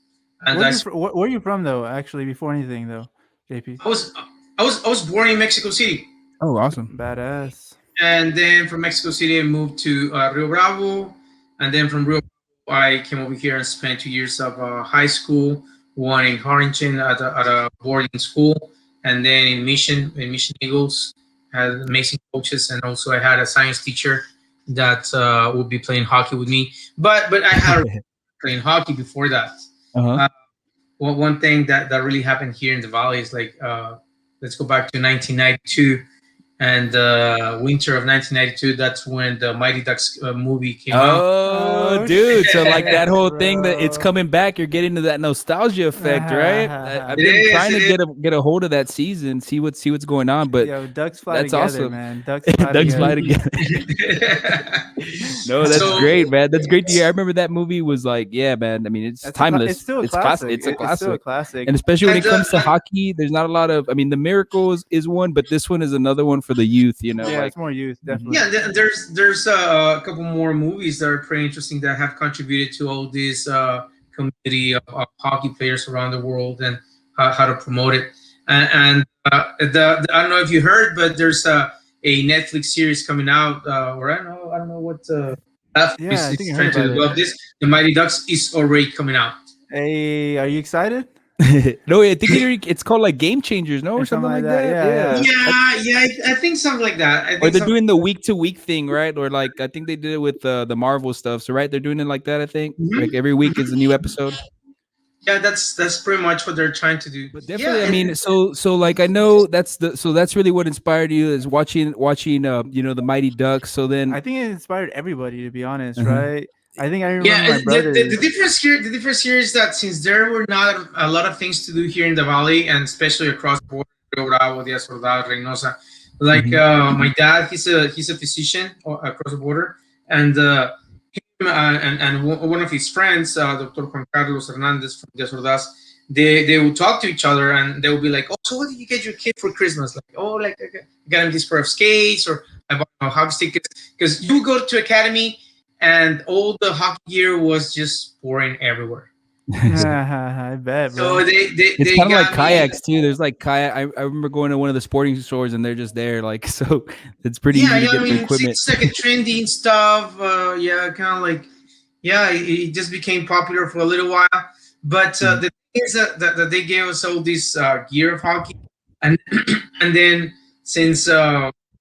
[SPEAKER 3] and
[SPEAKER 2] where are you from though? Actually, before anything though, JP.
[SPEAKER 3] I was I was born in Mexico City,
[SPEAKER 1] Oh, awesome.
[SPEAKER 2] Badass.
[SPEAKER 3] and then from Mexico City I moved to Rio Bravo, and then from Rio Bravo I came over here and spent 2 years of high school, one in Harrington at a boarding school, and then in Mission Eagles. Had amazing coaches, and also I had a science teacher that would be playing hockey with me. But I had playing hockey before that.
[SPEAKER 1] Uh-huh.
[SPEAKER 3] Uh, one thing that really happened here in the valley is like let's go back to 1992, and winter of 1992. That's when the Mighty Ducks movie came out.
[SPEAKER 1] Oh,
[SPEAKER 2] Oh,
[SPEAKER 1] dude. So like
[SPEAKER 2] shit,
[SPEAKER 1] that whole thing that it's
[SPEAKER 2] bro.
[SPEAKER 1] coming back, you're getting to that nostalgia effect, right? I've
[SPEAKER 3] It
[SPEAKER 1] been
[SPEAKER 3] is.
[SPEAKER 1] trying to
[SPEAKER 3] It is.
[SPEAKER 1] get a hold of that season, see what's going on, but
[SPEAKER 2] Yo, ducks fly
[SPEAKER 1] that's
[SPEAKER 2] together,
[SPEAKER 1] awesome.
[SPEAKER 2] man. Ducks fly
[SPEAKER 1] Ducks fly
[SPEAKER 2] together.
[SPEAKER 1] together. No, that's
[SPEAKER 3] So
[SPEAKER 1] great, man. That's great to hear. I remember that movie was like, yeah, man. I mean, it's
[SPEAKER 2] It's
[SPEAKER 1] timeless.
[SPEAKER 2] still a
[SPEAKER 1] It's classic.
[SPEAKER 2] classic.
[SPEAKER 1] It's a
[SPEAKER 2] It's still a
[SPEAKER 1] classic.
[SPEAKER 2] classic.
[SPEAKER 1] And especially when
[SPEAKER 3] and
[SPEAKER 1] it comes to
[SPEAKER 3] and
[SPEAKER 1] hockey, there's not a lot of. I mean, the Miracles is one, but this one is another one for the youth. You know,
[SPEAKER 2] Yeah,
[SPEAKER 1] like
[SPEAKER 2] it's more youth,
[SPEAKER 1] Mhm.
[SPEAKER 2] definitely.
[SPEAKER 3] yeah, there's a couple more movies that are pretty interesting that have contributed to all this community of hockey players around the world and how to promote it. And I don't know if you heard, but there's a Netflix series coming out, or I don't know what platform
[SPEAKER 2] Yeah, I think
[SPEAKER 3] is
[SPEAKER 2] I heard
[SPEAKER 3] trying to
[SPEAKER 2] about it.
[SPEAKER 3] develop this. The Mighty Ducks is already coming out.
[SPEAKER 2] Hey, are you excited?
[SPEAKER 1] No, I think it's called like Game Changers, no, or
[SPEAKER 2] Or something
[SPEAKER 1] something
[SPEAKER 2] like
[SPEAKER 1] like
[SPEAKER 2] that.
[SPEAKER 1] that.
[SPEAKER 2] Yeah,
[SPEAKER 1] Yeah.
[SPEAKER 3] I think something like that. I
[SPEAKER 1] Or
[SPEAKER 3] think
[SPEAKER 1] they're
[SPEAKER 3] something.
[SPEAKER 1] doing the week to week thing, right? Or like I think they did it with the Marvel stuff. So right, they're doing it like that. I think
[SPEAKER 3] Mhm,
[SPEAKER 1] like every week is a
[SPEAKER 3] mhm.
[SPEAKER 1] new episode.
[SPEAKER 3] Yeah, that's pretty much what they're trying to do.
[SPEAKER 1] But
[SPEAKER 3] Yeah,
[SPEAKER 1] definitely, I mean, so like I know that's really what inspired you is watching the Mighty Ducks. So then,
[SPEAKER 2] I think it inspired everybody, to be honest,
[SPEAKER 1] Mhm.
[SPEAKER 2] right? I think I
[SPEAKER 3] yeah.
[SPEAKER 2] remember my
[SPEAKER 3] The
[SPEAKER 2] brothers.
[SPEAKER 3] difference here is that since there were not a lot of things to do here in the valley, and especially across the border, Rio Bravo, Díaz Ordaz, Reynosa, like
[SPEAKER 1] Mhm.
[SPEAKER 3] my dad, he's a physician across the border, and him and one of his friends, Dr. Juan Carlos Hernandez from Díaz Ordaz, they would talk to each other, and they would be like, "Oh, so what did you get your kid for Christmas?" Like, "Oh, like I got him this pair of skates, or I bought him hockey stickers." Because you go to academy, and all the hockey gear was just pouring everywhere.
[SPEAKER 2] I bet,
[SPEAKER 3] So
[SPEAKER 2] bro.
[SPEAKER 1] It's
[SPEAKER 3] they
[SPEAKER 1] kind of like
[SPEAKER 3] got me.
[SPEAKER 1] kayaks too. There's like kayak. I remember going to one of the sporting stores and they're just there. Like so, it's pretty
[SPEAKER 3] Yeah,
[SPEAKER 1] easy to
[SPEAKER 3] yeah. I
[SPEAKER 1] get the
[SPEAKER 3] mean,
[SPEAKER 1] equipment.
[SPEAKER 3] it's like a trendy stuff. Yeah, kind of like, yeah. It just became popular for a little while. But
[SPEAKER 1] Mhm.
[SPEAKER 3] the thing is that they gave us all this gear of hockey, and and then since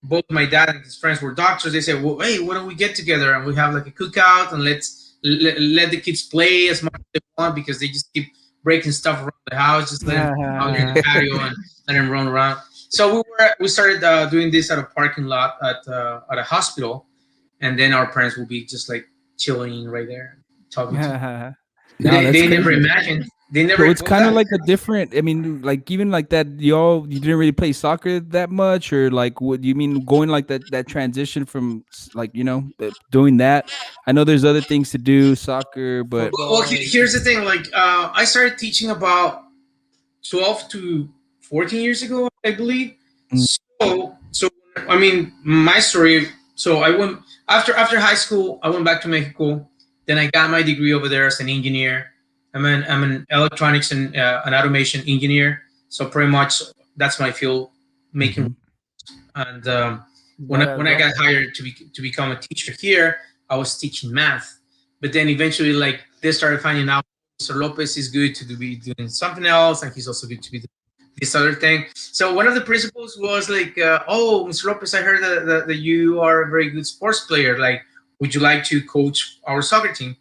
[SPEAKER 3] both my dad and his friends were doctors, they said, "Well, hey, why don't we get together and we have like a cookout and let the kids play as much as they want because they just keep breaking stuff around the house. Just let them out here in the patio and let them run around." So we started doing this at a parking lot at a hospital, and then our parents will be just like chilling right there, talking to.
[SPEAKER 1] No, that's
[SPEAKER 3] They never
[SPEAKER 1] crazy.
[SPEAKER 3] imagined. They never.
[SPEAKER 1] So it's
[SPEAKER 3] Well,
[SPEAKER 1] kind of
[SPEAKER 3] that,
[SPEAKER 1] like a different. I mean, like even like that. You didn't really play soccer that much, or like what you mean going like that transition from like doing that. I know there's other things to do, soccer, but
[SPEAKER 3] well,
[SPEAKER 2] Football.
[SPEAKER 3] here's the thing. Like, I started teaching about 12 to 14 years ago, I believe.
[SPEAKER 1] Mm,
[SPEAKER 3] So I mean, my story. So I went after high school. I went back to Mexico. Then I got my degree over there as an engineer. I'm an electronics and an automation engineer. So pretty much that's my field, making.
[SPEAKER 1] mhm.
[SPEAKER 3] And
[SPEAKER 2] Badass,
[SPEAKER 3] when I
[SPEAKER 2] bro.
[SPEAKER 3] got hired to become a teacher here, I was teaching math. But then eventually, like they started finding out Mr. Lopez is good to be doing something else, and he's also good to be doing this other thing. So one of the principals was like, "Oh, Mr. Lopez, I heard that you are a very good sports player. Like, would you like to coach our soccer team?"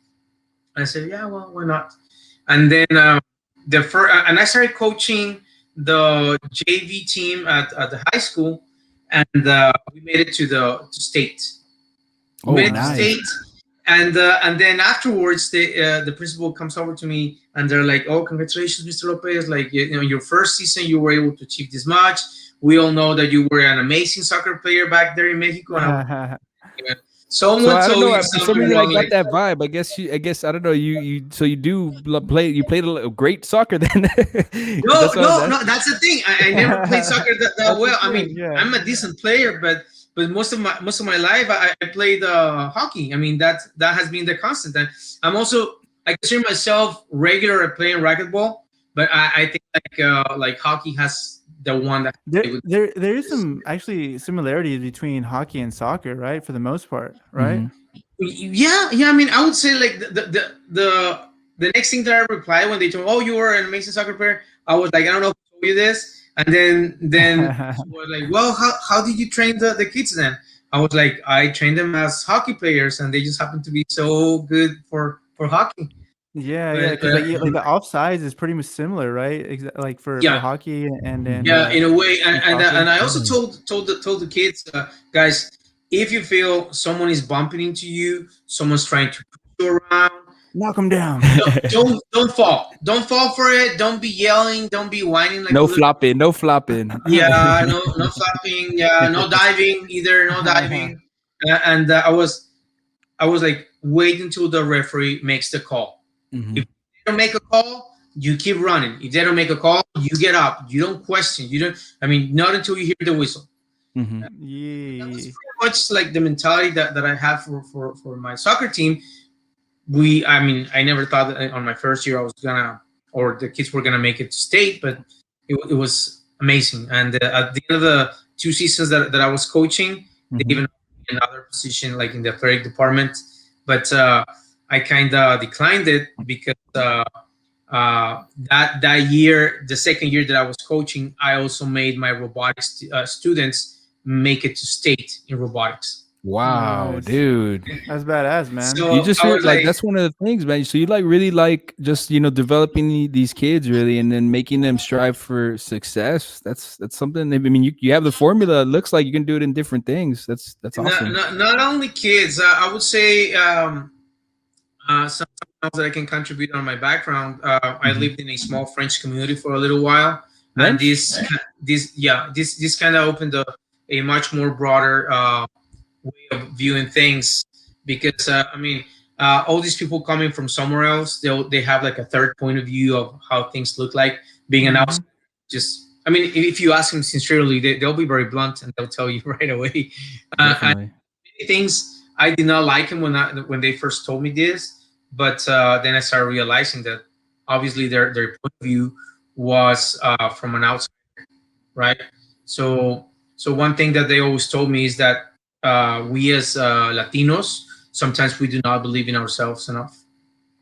[SPEAKER 3] I said, "Yeah, well, why not?" And then and I started coaching the JV team at the high school, and we made it to state. We
[SPEAKER 1] Oh,
[SPEAKER 3] made it to
[SPEAKER 2] Wow.
[SPEAKER 3] state,
[SPEAKER 1] nice.
[SPEAKER 3] and then afterwards, the principal comes over to me and they're like, "Oh, congratulations, Mr. Lopez! Like your first season, you were able to achieve this much. We all know that you were an amazing soccer player back there in Mexico." And I was like,
[SPEAKER 1] So
[SPEAKER 3] someone
[SPEAKER 1] I don't
[SPEAKER 3] told
[SPEAKER 1] know.
[SPEAKER 3] you
[SPEAKER 1] For some
[SPEAKER 3] something
[SPEAKER 1] reason, I
[SPEAKER 3] wrong.
[SPEAKER 1] got
[SPEAKER 3] Like,
[SPEAKER 1] that vibe. I guess I don't know. So you do play. You played great soccer then.
[SPEAKER 3] no,
[SPEAKER 1] That's what I was
[SPEAKER 3] no, no.
[SPEAKER 1] asking.
[SPEAKER 3] That's the thing. I never played soccer that
[SPEAKER 2] That's the
[SPEAKER 3] well. I mean,
[SPEAKER 2] thing. Yeah.
[SPEAKER 3] I'm a decent player, but most of my life I played hockey. I mean, that has been the constant. And I consider myself regular at playing racquetball, but I think like hockey has the one that
[SPEAKER 2] There,
[SPEAKER 3] I would.
[SPEAKER 2] there is some actually similarities between hockey and soccer, right? For the most part, right?
[SPEAKER 1] Mhm.
[SPEAKER 3] Yeah, yeah. I mean, I would say like the next thing that I replied when they told me, "Oh, you were an amazing soccer player," I was like, "I don't know who told you this." And then he was like, "Well, how did you train the kids then?" I was like, "I trained them as hockey players, and they just happen to be so good for hockey."
[SPEAKER 2] Yeah, yeah,
[SPEAKER 3] But,
[SPEAKER 2] because like the offsides is pretty much similar, right? Like for
[SPEAKER 3] yeah,
[SPEAKER 2] hockey and then
[SPEAKER 3] yeah, in a way,
[SPEAKER 2] soccer.
[SPEAKER 3] and I also told the kids, guys, if you feel someone is bumping into you, someone's trying to push you around,
[SPEAKER 2] Knock them down.
[SPEAKER 3] don't fall, don't fall for it. Don't be yelling, don't be whining like a
[SPEAKER 1] No
[SPEAKER 3] little.
[SPEAKER 1] flopping, no flopping.
[SPEAKER 3] Yeah, no flapping, yeah, no diving either, no diving. And I was like, wait until the referee makes the call. If
[SPEAKER 1] Mhm.
[SPEAKER 3] they don't make a call, you keep running. If they don't make a call, you get up. You don't question. You don't. I mean, not until you hear the whistle.
[SPEAKER 1] Mhm.
[SPEAKER 3] That was
[SPEAKER 2] Yeah.
[SPEAKER 3] pretty much like the mentality that I have for my soccer team. I mean, I never thought that on my first year I was gonna, or the kids were gonna make it to state, but it was amazing. And at the end of the 2 seasons that I was coaching, they
[SPEAKER 1] Mhm.
[SPEAKER 3] even offered me another position like in the athletic department, but I kind of declined it because that year, the second year that I was coaching, I also made my robotics students make it to state in robotics.
[SPEAKER 1] Wow,
[SPEAKER 2] Nice.
[SPEAKER 1] dude.
[SPEAKER 2] That's badass, man.
[SPEAKER 1] You
[SPEAKER 3] So
[SPEAKER 1] just
[SPEAKER 3] I
[SPEAKER 1] hear
[SPEAKER 3] was
[SPEAKER 1] like
[SPEAKER 3] like,
[SPEAKER 1] that's one of the things, man. So you like really like just developing these kids really, and then making them strive for success. That's something. I mean, you have the formula. It looks like you can do it in different things. That's
[SPEAKER 3] not,
[SPEAKER 1] awesome.
[SPEAKER 3] not, not only kids, I would say something else that I can contribute on my background. I
[SPEAKER 1] Mhm.
[SPEAKER 3] lived in a small French community for a little while, and
[SPEAKER 1] French.
[SPEAKER 3] this kind of opened a much more broader way of viewing things because I mean, all these people coming from somewhere else, they have like a third point of view of how things look like. Being an
[SPEAKER 2] Hmm.
[SPEAKER 3] outsider, just I mean, if you ask them sincerely, they'll be very blunt and they'll tell you right away. And
[SPEAKER 1] Definitely.
[SPEAKER 3] many things I did not like him when they first told me this, but then I started realizing that obviously their point of view was from an outside, right? So so one thing that they always told me is that we as Latinos sometimes we do not believe in ourselves enough.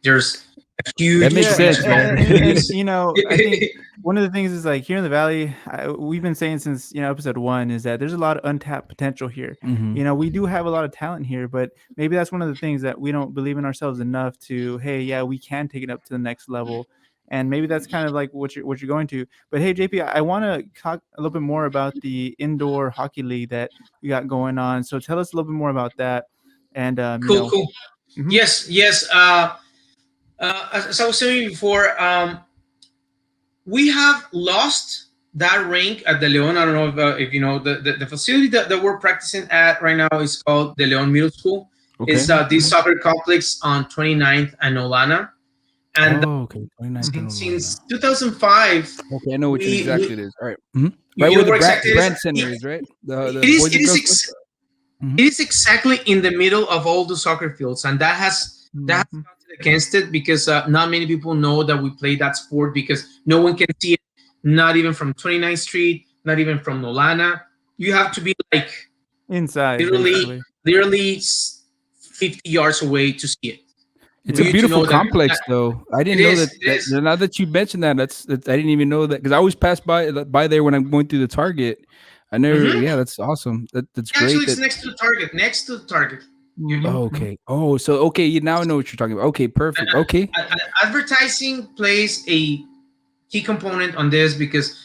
[SPEAKER 3] There's a
[SPEAKER 1] That
[SPEAKER 3] huge
[SPEAKER 1] makes
[SPEAKER 2] Yeah,
[SPEAKER 1] sense,
[SPEAKER 3] traditional
[SPEAKER 1] man.
[SPEAKER 2] and I think one of the things is like here in the valley, we've been saying since episode one is that there's a lot of untapped potential here.
[SPEAKER 1] Mhm.
[SPEAKER 2] We do have a lot of talent here, but maybe that's one of the things that we don't believe in ourselves enough to. Hey, yeah, we can take it up to the next level, and maybe that's kind of like what you're going to. But hey, JP, I want to talk a little bit more about the indoor hockey league that you got going on. So tell us a little bit more about that, and
[SPEAKER 3] cool.
[SPEAKER 2] mhm.
[SPEAKER 3] Yes. As I was saying before, we have lost that rink at the Leon. I don't know if you know the facility that we're practicing at right now is called the Leon Middle School.
[SPEAKER 1] Okay.
[SPEAKER 3] It's this soccer complex on 29th and Olana. And
[SPEAKER 1] Oh, okay. 29th and
[SPEAKER 3] since
[SPEAKER 1] Olana.
[SPEAKER 3] 2005,
[SPEAKER 1] Okay, I know which exactly it
[SPEAKER 3] we
[SPEAKER 1] is. All right. Mhm. Right
[SPEAKER 3] you
[SPEAKER 1] where
[SPEAKER 3] know
[SPEAKER 1] the
[SPEAKER 3] where exactly it is?
[SPEAKER 1] brand center is, right? The
[SPEAKER 3] It is
[SPEAKER 1] Boys
[SPEAKER 3] it
[SPEAKER 1] and
[SPEAKER 3] is
[SPEAKER 1] Girls Club.
[SPEAKER 3] ex-
[SPEAKER 1] Mhm.
[SPEAKER 3] it is exactly in the middle of all the soccer fields, and that has
[SPEAKER 2] Mhm.
[SPEAKER 3] counted against it because not many people know that we play that sport because no one can see it, not even from 29th Street, not even from Nolana. You have to be like
[SPEAKER 2] Inside
[SPEAKER 3] literally,
[SPEAKER 2] basically.
[SPEAKER 3] literally 50 yards away to see it.
[SPEAKER 1] It's
[SPEAKER 3] For
[SPEAKER 1] a
[SPEAKER 3] you to
[SPEAKER 1] beautiful
[SPEAKER 3] know that
[SPEAKER 1] complex, though. I
[SPEAKER 3] it
[SPEAKER 1] didn't know
[SPEAKER 3] is,
[SPEAKER 1] that.
[SPEAKER 3] it is.
[SPEAKER 1] Now that you mentioned that, I didn't even know that because I always pass by there when I'm going through the Target. I never.
[SPEAKER 3] Mm-hmm.
[SPEAKER 1] Yeah, that's awesome. That's
[SPEAKER 3] Actually,
[SPEAKER 1] great.
[SPEAKER 3] it's
[SPEAKER 1] That.
[SPEAKER 3] next to the target. Next to the target.
[SPEAKER 2] Mhm.
[SPEAKER 1] Oh, okay. Oh, so okay. You now I know what you're talking about. Okay, perfect. Okay.
[SPEAKER 3] Advertising plays a key component on this because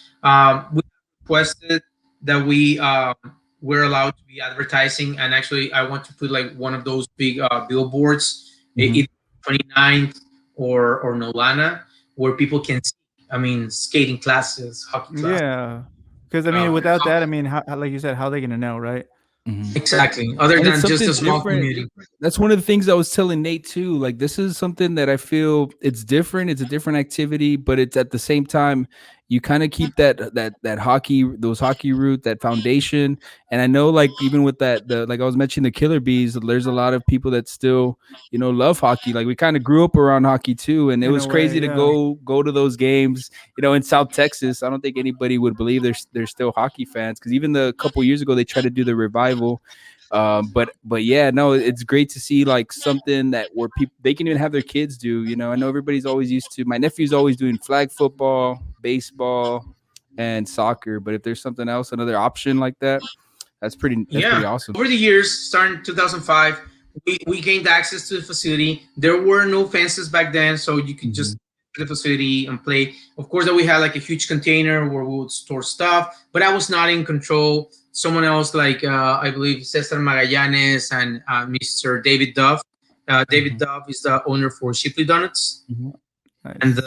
[SPEAKER 3] we requested that we're allowed to be advertising, and actually I want to put like one of those big billboards,
[SPEAKER 1] Hmm.
[SPEAKER 3] either 29th or Nolana, where people can see. I mean, skating classes, hockey classes.
[SPEAKER 2] Yeah, because I mean, without that, I mean, like you said, how are they gonna know, right?
[SPEAKER 1] Hmm.
[SPEAKER 3] Exactly. Other
[SPEAKER 1] And it's
[SPEAKER 3] than just
[SPEAKER 1] something
[SPEAKER 3] a small
[SPEAKER 1] different.
[SPEAKER 3] community.
[SPEAKER 1] That's one of the things I was telling Nate too. Like this is something that I feel it's different. It's a different activity, but it's at the same time you kind of keep that hockey, those hockey root, that foundation. And I know like even with that, the like I was mentioning the Killer Bees, there's a lot of people that still love hockey. Like we kind of grew up around hockey too, and it
[SPEAKER 2] In a
[SPEAKER 1] was crazy
[SPEAKER 2] way,
[SPEAKER 1] to
[SPEAKER 2] yeah.
[SPEAKER 1] go to those games. In South Texas, I don't think anybody would believe there's still hockey fans because even the couple years ago they tried to do the revival. But yeah, no, it's great to see like something that where people they can even have their kids do. I know everybody's always used to. My nephew's always doing flag football, baseball, and soccer. But if there's something else, another option like that, that's pretty
[SPEAKER 3] Yeah.
[SPEAKER 1] awesome.
[SPEAKER 3] Over the years, starting 2005, we gained access to the facility. There were no fences back then, so you could just the facility and play. Of course, that we had like a huge container where we would store stuff, but I was not in control. Someone else, like I believe Cesar Magallanes and Mr. David Duff. David Duff is the owner for Shipley Donuts,
[SPEAKER 2] Nice.
[SPEAKER 3] and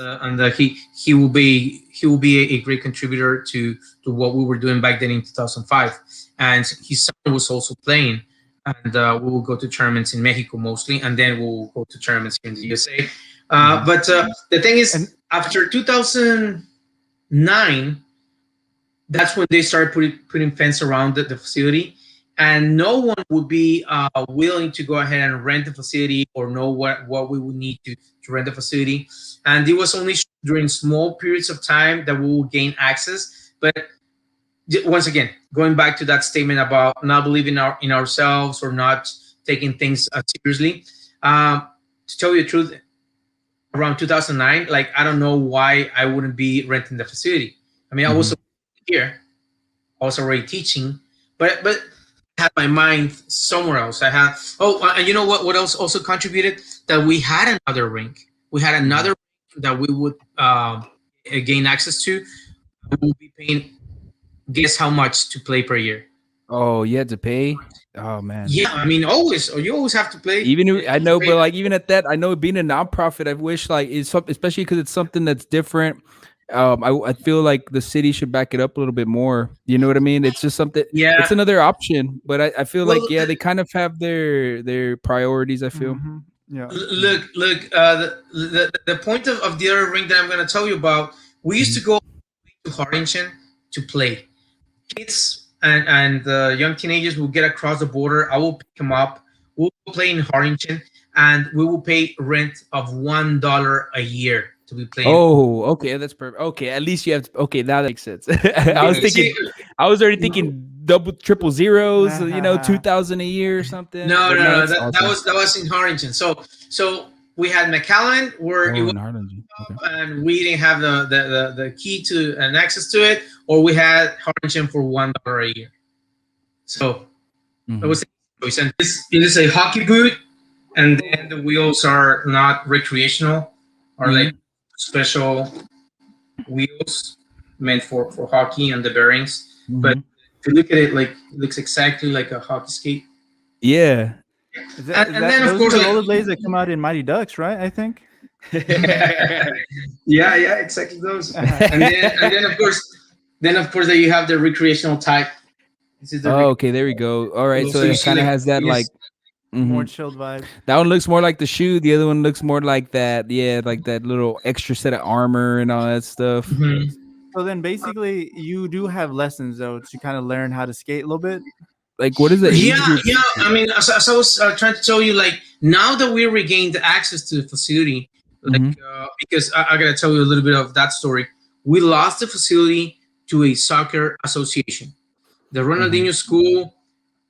[SPEAKER 3] he will be a great contributor to what we were doing back then in 2005. And his son was also playing, and we will go to tournaments in Mexico mostly, and then we'll go to tournaments here in the USA. But the thing is, after 2009, that's when they started putting fence around the facility, and no one would be willing to go ahead and rent the facility or know what we would need to rent the facility. And it was only during small periods of time that we will gain access. But once again, going back to that statement about not believing in ourselves or not taking things seriously, to tell you the truth, around 2009, like I don't know why I wouldn't be renting the facility. I mean, I was here, I was already teaching, but I had my mind somewhere else. I had and you know what else also contributed? That we had another rink. We had another rink that we would gain access to. We would be paying. Guess how much to play per year?
[SPEAKER 1] Oh, you had to pay. Oh man.
[SPEAKER 3] Yeah, I mean, you always have to play.
[SPEAKER 1] I know, but like even at that, I know being a nonprofit, I wish like it's something, especially because it's something that's different. I feel like the city should back it up a little bit more. You know what I mean? It's just something.
[SPEAKER 3] Yeah,
[SPEAKER 1] it's another option, but I feel like they kind of have their priorities. I feel.
[SPEAKER 2] Yeah.
[SPEAKER 3] Look. The point of the other ring that I'm going to tell you about. We used to go to Harlingen to play. Kids and young teenagers will get across the border. I will pick them up. We'll play in Harlingen, and we will pay rent of $1 a year to be playing.
[SPEAKER 1] Oh, okay, that's perfect. Okay, at least you have. Okay, now that makes sense. I was already thinking double, triple zeros. 2,000 a year or something.
[SPEAKER 3] No. That was in Harlingen. So we had McAllen where it was
[SPEAKER 1] in Harlingen. Okay.
[SPEAKER 3] And we didn't have the key to and access to it, or we had Harlingen for $1 a year. So it was a choice. And this is a hockey boot, and then the wheels are not recreational, are like special wheels meant for hockey, and the bearings. But if you look at it, like it looks exactly like a hockey skate.
[SPEAKER 1] Yeah.
[SPEAKER 2] And then of course the rollerblades that come out in Mighty Ducks, right? I think.
[SPEAKER 3] yeah, exactly those. And then of course that you have the recreational type.
[SPEAKER 1] This is okay, there we go. All right, so it kind of has that like
[SPEAKER 2] more chilled vibe.
[SPEAKER 1] That one looks more like the shoe. The other one looks more like that. Yeah, like that little extra set of armor and all that stuff.
[SPEAKER 2] So then basically you do have lessons though to kind of learn how to skate a little bit.
[SPEAKER 1] Like what is it?
[SPEAKER 3] Yeah. I mean, as I was trying to tell you, like now that we regained access to the facility, like because I gotta tell you a little bit of that story. We lost the facility to a soccer association. The Ronaldinho School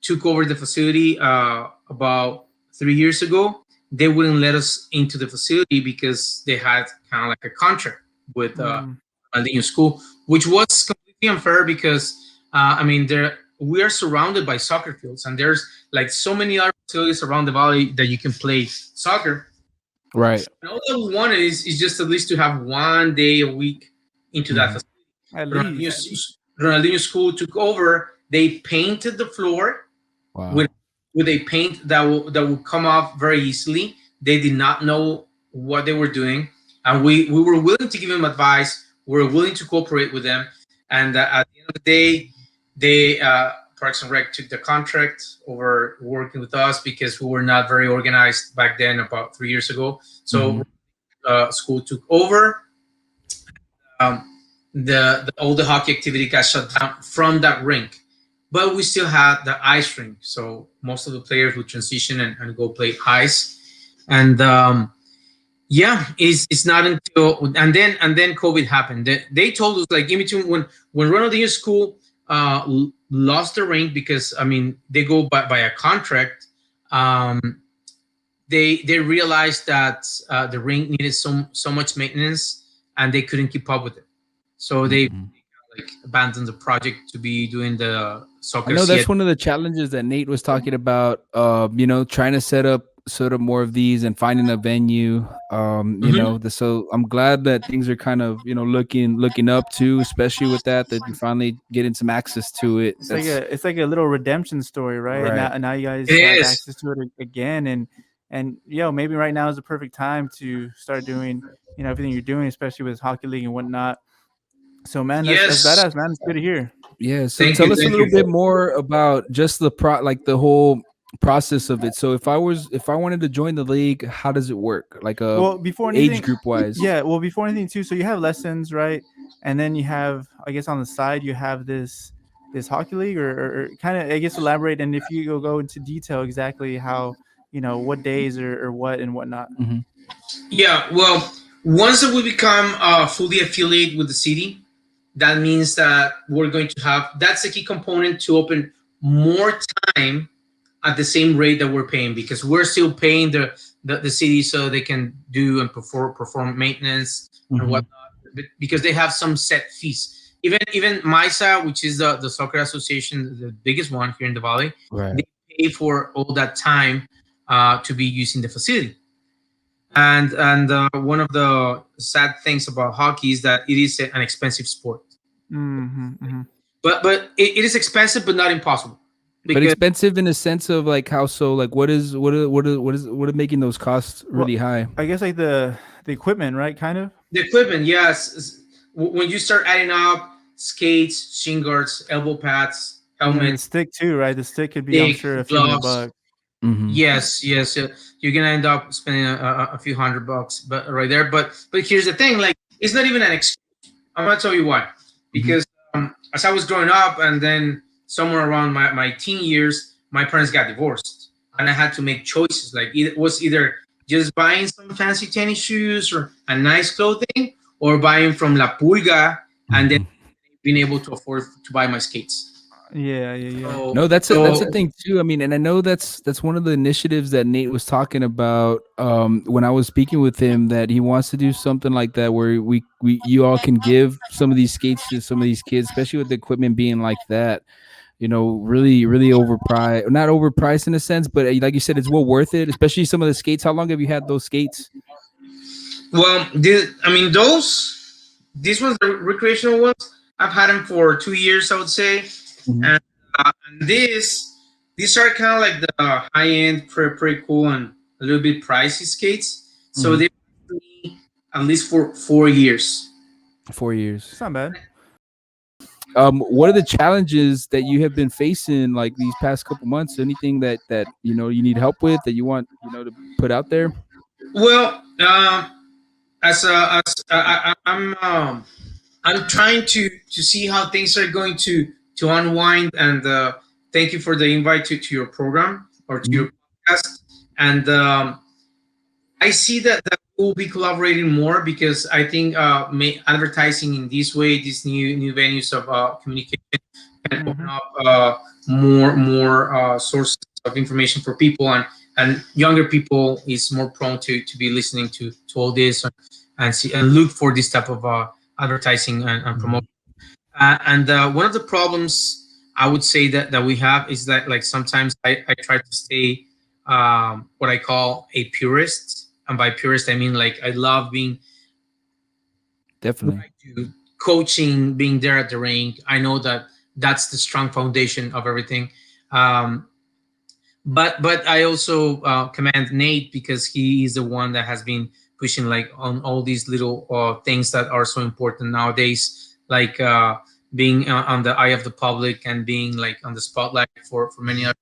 [SPEAKER 3] took over the facility about 3 years ago. They wouldn't let us into the facility because they had kind of like a contract with Ronaldinho School, which was completely unfair because I mean we are surrounded by soccer fields, and there's like so many other facilities around the valley that you can play soccer.
[SPEAKER 1] Right.
[SPEAKER 3] And all that we wanted is just at least to have 1 day a week into that facility. Ronaldinho School took over. They painted the floor with a paint that will come off very easily. They did not know what they were doing, and we were willing to give them advice. We were willing to cooperate with them, and at the end of the day, they Parks and Rec took the contract over working with us because we were not very organized back then, about 3 years ago. So school took over. All the hockey activity got shut down from that rink, but we still had the ice rink. So most of the players would transition and go play ice. And it's not until and then COVID happened. They told us like in between when Ronaldinho School lost the rink because I mean they go by a contract. They realized that the rink needed so much maintenance and they couldn't keep up with it. So they like abandoned the project to be doing the
[SPEAKER 1] I
[SPEAKER 3] soccer.
[SPEAKER 1] know that's one of the challenges that Nate was talking about. Trying to set up sort of more of these and finding a venue. So I'm glad that things are kind of looking up too, especially with that you're finally getting some access to it.
[SPEAKER 2] It's like a little redemption story, right?
[SPEAKER 1] Right.
[SPEAKER 2] Now you guys
[SPEAKER 3] It
[SPEAKER 2] have
[SPEAKER 3] is.
[SPEAKER 2] access to it again, and maybe right now is the perfect time to start doing everything you're doing, especially with hockey league and whatnot. So man, that's
[SPEAKER 3] Yes.
[SPEAKER 2] badass, man. It's good to hear.
[SPEAKER 1] Yeah. So
[SPEAKER 3] Thank
[SPEAKER 1] tell
[SPEAKER 3] you.
[SPEAKER 1] us a
[SPEAKER 3] Thank
[SPEAKER 1] little
[SPEAKER 3] you.
[SPEAKER 1] bit more about just the whole process of it. So if I wanted to join the league, how does it work? Like
[SPEAKER 2] Well, before
[SPEAKER 1] age
[SPEAKER 2] anything,
[SPEAKER 1] group wise.
[SPEAKER 2] yeah. Well, before anything too. So you have lessons, right? And then you have, I guess, on the side you have this hockey league, or kind of, I guess, elaborate. And if you go into detail exactly how what days or what and whatnot.
[SPEAKER 1] Hmm.
[SPEAKER 3] Yeah. Well, once that we become fully affiliated with the city, that means that we're going to have, that's a key component to open more time at the same rate that we're paying, because we're still paying the city so they can do and perform maintenance and
[SPEAKER 1] Hmm.
[SPEAKER 3] whatnot, because they have some set fees. Even MISA, which is the soccer association, the biggest one here in the valley,
[SPEAKER 1] Right.
[SPEAKER 3] they pay for all that time to be using the facility. And one of the sad things about hockey is that it is an expensive sport.
[SPEAKER 2] Mm-hmm.
[SPEAKER 3] But it is expensive, but not impossible.
[SPEAKER 1] But
[SPEAKER 3] Because
[SPEAKER 1] expensive in a sense of like how so like what are making those costs
[SPEAKER 2] Well,
[SPEAKER 1] really high?
[SPEAKER 2] I guess like the equipment, right? Kind of.
[SPEAKER 3] the equipment, yes, when you start adding up skates, shin guards, elbow pads,
[SPEAKER 2] And then the
[SPEAKER 3] helmets,
[SPEAKER 2] stick too, right? The stick could be, I'm
[SPEAKER 3] stick,
[SPEAKER 2] sure, a few hundred
[SPEAKER 3] gloves,
[SPEAKER 2] bucks.
[SPEAKER 1] Hmm.
[SPEAKER 3] yes, you're gonna end up spending a few $100, but right there. But here's the thing, like it's not even an excuse. I'm gonna tell you why.
[SPEAKER 1] Hmm.
[SPEAKER 3] Because as I was growing up, and then somewhere around my teen years, my parents got divorced, and I had to make choices. Like it was either just buying some fancy tennis shoes or a nice clothing, or buying from La Pulga, and then being able to afford to buy my skates.
[SPEAKER 2] Yeah.
[SPEAKER 3] So,
[SPEAKER 1] No, that's a
[SPEAKER 3] so
[SPEAKER 1] thing too. I mean, and I know that's one of the initiatives that Nate was talking about when I was speaking with him, that he wants to do something like that where we you all can give some of these skates to some of these kids, especially with the equipment being like that. Really overpriced, not overpriced in a sense, but like you said, it's well worth it, especially some of the skates. How long have you had those skates?
[SPEAKER 3] well, I mean these ones, the recreational ones, I've had them for 2 years, I would say.
[SPEAKER 1] Mhm.
[SPEAKER 3] And these are kind of like the high end, pretty cool and a little bit pricey skates. So
[SPEAKER 1] Mhm.
[SPEAKER 3] they at least for 4 years.
[SPEAKER 1] 4 years.
[SPEAKER 2] It's not bad.
[SPEAKER 1] What are the challenges that you have been facing like these past couple months? Anything that you need help with that you want to put out there?
[SPEAKER 3] Well, as I'm trying to see how things are going to unwind. And thank you for the invite to your program or to
[SPEAKER 1] Mhm.
[SPEAKER 3] your podcast. And I see that we'll be collaborating more, because I think advertising in this way, these new venues of communication, can open
[SPEAKER 2] Hmm.
[SPEAKER 3] up more sources of information for people, and younger people is more prone to be listening to all this, and see and look for this type of advertising and promotion.
[SPEAKER 1] Mhm.
[SPEAKER 3] And one of the problems I would say that we have is that, like, sometimes I try to stay what I call a purist, and by purist I mean, like, I love being what
[SPEAKER 1] Definitely.
[SPEAKER 3] I do, coaching, being there at the rink. I know that that's the strong foundation of everything. Um, but I also commend Nate, because he is the one that has been pushing, like, on all these little things that are so important nowadays, like being on the eye of the public and being, like, on the spotlight for many other.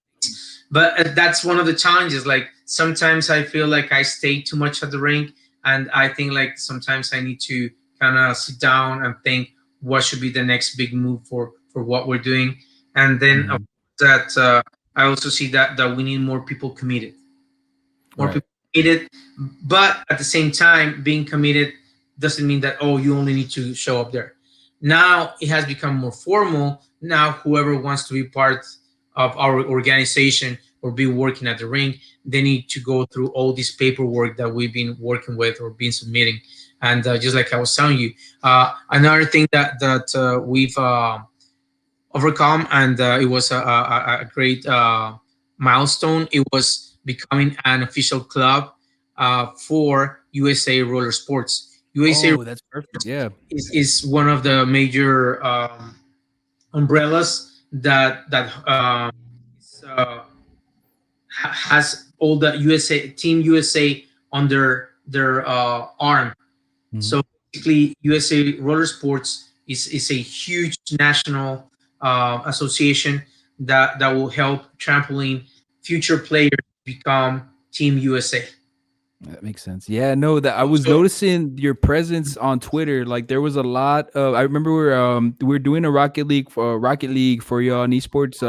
[SPEAKER 3] But that's one of the challenges. Like, sometimes I feel like I stay too much at the rink, and I think, like, sometimes I need to kind of sit down and think what should be the next big move for what we're doing. And then
[SPEAKER 1] Mhm.
[SPEAKER 3] that I also see that we need more people committed, more
[SPEAKER 1] Right.
[SPEAKER 3] people committed. But at the same time, being committed doesn't mean that, oh, you only need to show up there. Now it has become more formal. Now whoever wants to be part of our organization or be working at the ring, they need to go through all this paperwork that we've been working with or been submitting. And just like I was telling you, another thing that we've overcome, and it was a great milestone. It was becoming an official club for USA Roller Sports. USA
[SPEAKER 1] Oh, that's perfect. Yeah.
[SPEAKER 3] is one of the major umbrellas that is, has all the USA Team USA under their arm.
[SPEAKER 1] Mhm.
[SPEAKER 3] So basically, USA Roller Sports is a huge national association that will help trampoline future players become Team USA.
[SPEAKER 1] That makes sense. Yeah, no, that I was
[SPEAKER 3] So
[SPEAKER 1] noticing your presence on Twitter. Like there was a lot of. I remember we were doing a Rocket League for you on esports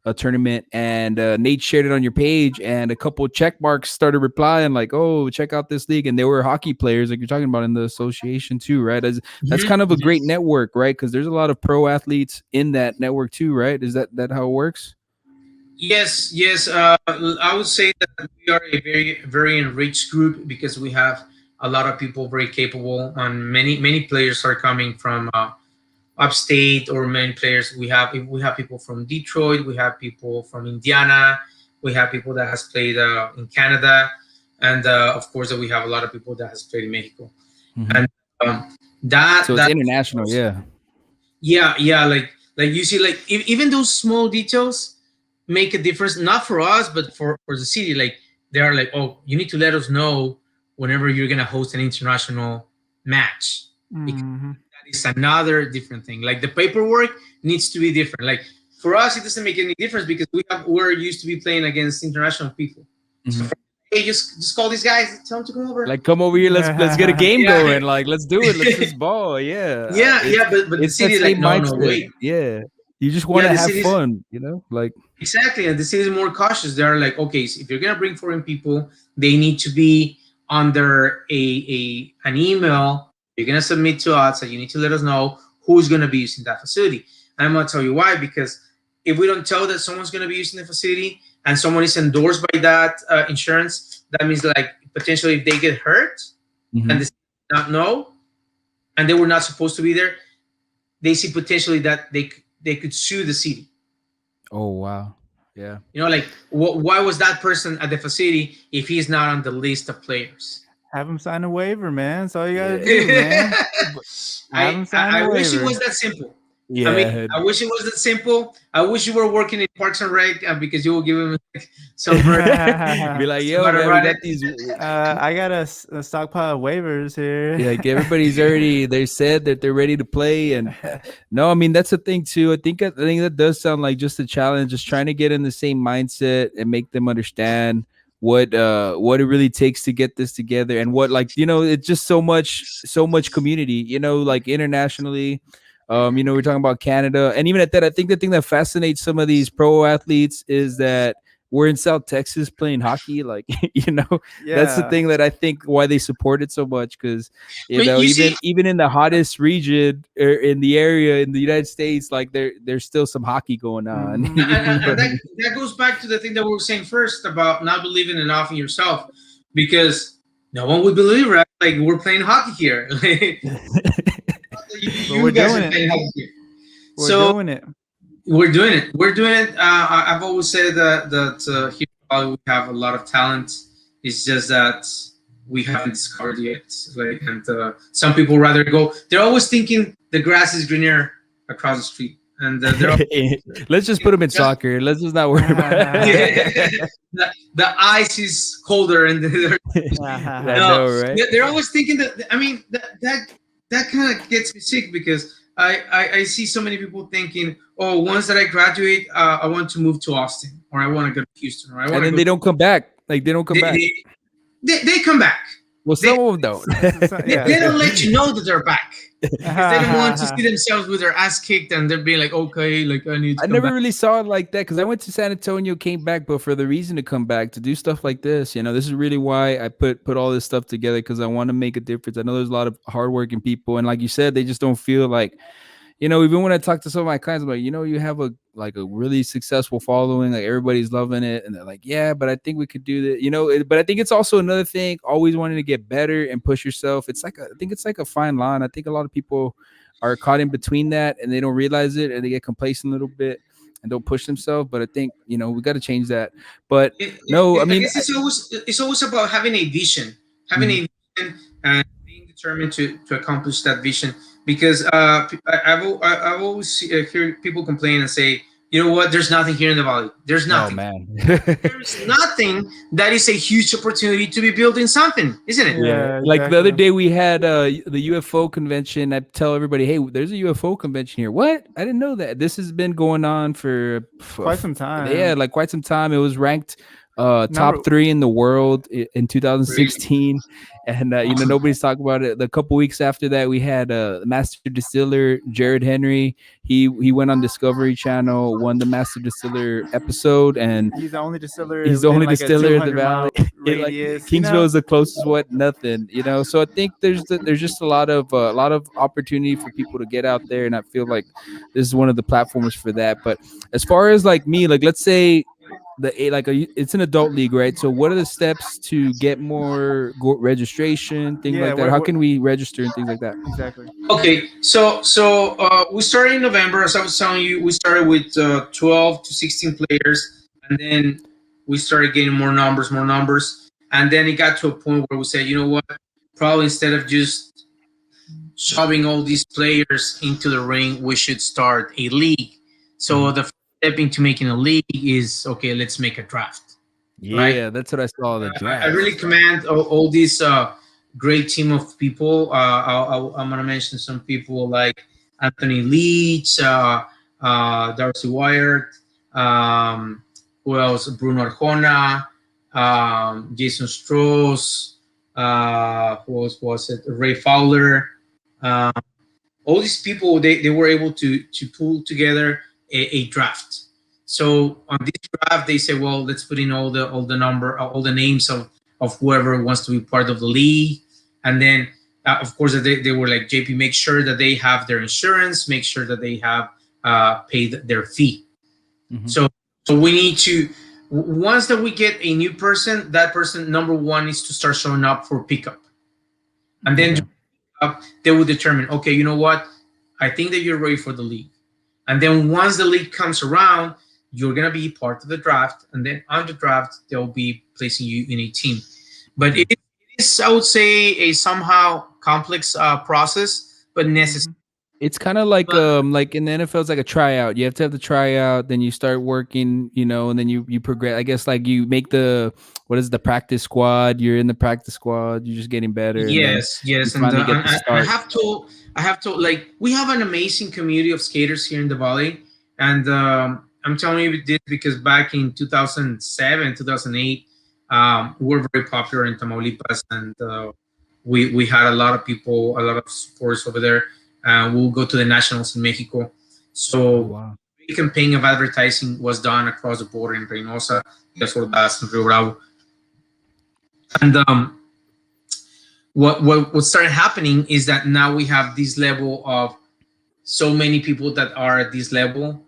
[SPEAKER 1] a tournament, and Nate shared it on your page, and a couple of check marks started replying like, "Oh, check out this league," and they were hockey players, like you're talking about in the association too, right? That's
[SPEAKER 3] mhm,
[SPEAKER 1] kind of a great
[SPEAKER 3] mhm.
[SPEAKER 1] network, right? Because there's a lot of pro athletes in that network too, right? Is that how it works?
[SPEAKER 3] Yes, yes. I would say that we are a very enriched group because we have a lot of people very capable, and many players are coming from upstate, or many players we have people from Detroit, we have people from Indiana, we have people that has played in Canada, and of course that we have a lot of people that has played in Mexico,
[SPEAKER 1] Hmm.
[SPEAKER 3] and that
[SPEAKER 1] So it's
[SPEAKER 3] that
[SPEAKER 1] international, yeah.
[SPEAKER 3] yeah, like you see, like even those small details make a difference, not for us but for the city. Like they are like, oh, you need to let us know whenever you're gonna host an international match, because
[SPEAKER 2] Hmm.
[SPEAKER 3] that is another different thing. Like the paperwork needs to be different. Like for us it doesn't make any difference because we're used to be playing against international people. So
[SPEAKER 1] Mhm.
[SPEAKER 3] hey, just call these guys, tell them to come over.
[SPEAKER 1] Like, come over here. Let's get a game
[SPEAKER 3] Yeah.
[SPEAKER 1] going. Like, let's do it. Let's just ball. Yeah,
[SPEAKER 3] Yeah, but the
[SPEAKER 1] it's that
[SPEAKER 3] city is like,
[SPEAKER 1] same
[SPEAKER 3] no, no,
[SPEAKER 1] mindset.
[SPEAKER 3] wait.
[SPEAKER 1] Yeah, you just want
[SPEAKER 3] Yeah,
[SPEAKER 1] to
[SPEAKER 3] the
[SPEAKER 1] have
[SPEAKER 3] city is
[SPEAKER 1] fun. You know, like
[SPEAKER 3] exactly, and the city is more cautious. They're like, okay, so if you're gonna bring foreign people, they need to be under a an email. You're gonna submit to us, so you need to let us know who's gonna be using that facility. And I'm gonna tell you why, because if we don't tell that someone's gonna be using the facility and someone is endorsed by that insurance, that means like potentially if they get hurt and
[SPEAKER 1] Mhm.
[SPEAKER 3] they not know and they were not supposed to be there, they see potentially that they could sue the city.
[SPEAKER 1] Oh wow, yeah.
[SPEAKER 3] Like why was that person at the facility if he's not on the list of players?
[SPEAKER 2] Have them sign a waiver, man. That's all you gotta
[SPEAKER 1] Yeah.
[SPEAKER 2] do, man.
[SPEAKER 1] But
[SPEAKER 2] Have them sign a
[SPEAKER 3] I wish it
[SPEAKER 2] waiver.
[SPEAKER 3] was that simple. I mean,
[SPEAKER 1] yeah.
[SPEAKER 3] I wish it was that simple. I wish you were working in Parks and Rec because you will give him like, some bird
[SPEAKER 1] Be like,
[SPEAKER 3] how
[SPEAKER 1] yo,
[SPEAKER 3] to
[SPEAKER 1] man, we
[SPEAKER 3] run
[SPEAKER 1] got
[SPEAKER 3] it.
[SPEAKER 1] these.
[SPEAKER 2] I got a stockpile of waivers here.
[SPEAKER 1] Yeah, like everybody's already. They said that they're ready to play, and no, I mean that's the thing too. I think that does sound like just a challenge, just trying to get in the same mindset and make them understand what it really takes to get this together, and what, like, it's just so much community, like internationally. We're talking about Canada, and even at that, I think the thing that fascinates some of these pro athletes is that we're in South Texas playing hockey. Like, that's the
[SPEAKER 2] Yeah.
[SPEAKER 1] thing that I think why they support it so much, because
[SPEAKER 3] But you see,
[SPEAKER 1] even in the hottest region in the area in the United States, like there's still some hockey going on.
[SPEAKER 2] Hmm.
[SPEAKER 1] You know
[SPEAKER 3] and
[SPEAKER 1] what I
[SPEAKER 3] that
[SPEAKER 1] mean?
[SPEAKER 3] that goes back to the thing that we were saying first about not believing enough in yourself, because no one would believe, right? Like we're playing hockey here.
[SPEAKER 2] But we're
[SPEAKER 3] You guys
[SPEAKER 2] doing
[SPEAKER 3] are
[SPEAKER 2] it.
[SPEAKER 3] playing hockey here.
[SPEAKER 2] We're
[SPEAKER 3] So
[SPEAKER 2] doing it.
[SPEAKER 3] we're doing it. We're doing it. I've always said that here in Hollywood we have a lot of talent. It's just that we haven't discovered yet. Like, and some people rather go. They're always thinking the grass is greener across the street, and they're always
[SPEAKER 1] Let's just put them in
[SPEAKER 3] just
[SPEAKER 1] soccer. Let's just not worry about it.
[SPEAKER 3] the ice is colder, and they're
[SPEAKER 1] I
[SPEAKER 3] no,
[SPEAKER 1] know, right?
[SPEAKER 3] they're always thinking that. I mean, that kind of gets me sick because I see so many people thinking, oh, once that I graduate, I want to move to Austin, or I want to go to Houston, or I
[SPEAKER 1] And
[SPEAKER 3] want to
[SPEAKER 1] then
[SPEAKER 3] go.
[SPEAKER 1] they don't come back. Like they don't come
[SPEAKER 3] They,
[SPEAKER 1] back.
[SPEAKER 3] they, they come back.
[SPEAKER 1] Well,
[SPEAKER 3] They,
[SPEAKER 1] some of them don't.
[SPEAKER 2] Yeah.
[SPEAKER 3] they don't let you know that they're back because they don't want to see themselves with their ass kicked, and they're being like, okay, like I need to
[SPEAKER 1] I
[SPEAKER 3] come
[SPEAKER 1] never
[SPEAKER 3] back.
[SPEAKER 1] really saw it like that, because I went to San Antonio, came back, but for the reason to come back to do stuff like this. This is really why I put all this stuff together, because I want to make a difference. I know there's a lot of hardworking people, and like you said, they just don't feel like even when I talk to some of my clients, I'm like, you have a really successful following, like everybody's loving it, and they're like, yeah, but I think we could do that, but I think it's also another thing, always wanting to get better and push yourself. I think it's like a fine line. I think a lot of people are caught in between that, and they don't realize it, and they get complacent a little bit and don't push themselves. But I think we got to change that. But no, I
[SPEAKER 3] I
[SPEAKER 1] mean,
[SPEAKER 3] guess it's always about having a vision, having a vision, and being determined to accomplish that vision. Because I've always heard people complain and say, you know what? There's nothing here in the valley. There's
[SPEAKER 1] oh
[SPEAKER 3] nothing.
[SPEAKER 1] man.
[SPEAKER 3] There's nothing. That is a huge opportunity to be building something, isn't it?
[SPEAKER 1] Yeah,
[SPEAKER 2] Yeah,
[SPEAKER 1] like the other
[SPEAKER 2] exactly.
[SPEAKER 1] day we had the UFO convention. I tell everybody, hey, there's a UFO convention here. What? I didn't know that. This has been going on for
[SPEAKER 2] Quite some time.
[SPEAKER 1] yeah, like quite some time. It was ranked
[SPEAKER 2] Number-
[SPEAKER 1] top 3 in the world in
[SPEAKER 3] Really?
[SPEAKER 1] 2016, and nobody's talking about it. A couple weeks after that, we had master distiller Jared Henry. He went on Discovery Channel, won the master distiller episode, and
[SPEAKER 2] He's the only distiller.
[SPEAKER 1] he's the
[SPEAKER 2] within
[SPEAKER 1] only
[SPEAKER 2] like a
[SPEAKER 1] distiller in the
[SPEAKER 2] 200-mile
[SPEAKER 1] valley.
[SPEAKER 2] radius.
[SPEAKER 1] Kingsville is the closest nothing. So I think there's just a lot of opportunity for people to get out there, and I feel like this is one of the platforms for that. But as far as like me, like let's say it's an adult league, right? So what are the steps to get more registration, things like that? How can we register and things like that?
[SPEAKER 2] Exactly.
[SPEAKER 3] Okay, so we started in November. As I was telling you, we started with 12 to 16 players, and then we started getting more numbers, and then it got to a point where we said, you know what? Probably instead of just shoving all these players into the ring, we should start a league. So the first step into making a league is, okay, let's make a draft.
[SPEAKER 1] Yeah,
[SPEAKER 3] right?
[SPEAKER 1] that's what I saw. The draft.
[SPEAKER 3] I really commend all these great team of people. I'm gonna mention some people like Anthony Leach, Darcy Wyatt, who else? Bruno Arjona, Jason Stross, who else was it? Ray Fowler. All these people, they were able to pull together a draft. So on this draft, they say, well, let's put in all the names of whoever wants to be part of the league, and then of course they were like, JP, make sure that they have their insurance, make sure that they have paid their fee. So we need to, once that we get a new person, that person number one is to start showing up for pickup, and then they will determine, okay, you know what, I think that you're ready for the league. And then once the league comes around, you're going to be part of the draft. And then on the draft, they'll be placing you in a team. But it is, I would say, a somehow complex process, but necessary.
[SPEAKER 1] It's kind of like in the NFL, it's like a tryout. You have to have the tryout, then you start working, and then you progress. I guess like you make the practice squad. You're in the practice squad. You're just getting better.
[SPEAKER 3] Yes. And I have to like, we have an amazing community of skaters here in the Valley, and I'm telling you this because back in 2007, 2008, we were very popular in Tamaulipas, and we had a lot of people, a lot of supporters over there. We'll go to the nationals in Mexico. So the campaign of advertising was done across the border in Reynosa, Las Ordaz, and Rio Bravo. And what started happening is that now we have this level of so many people that are at this level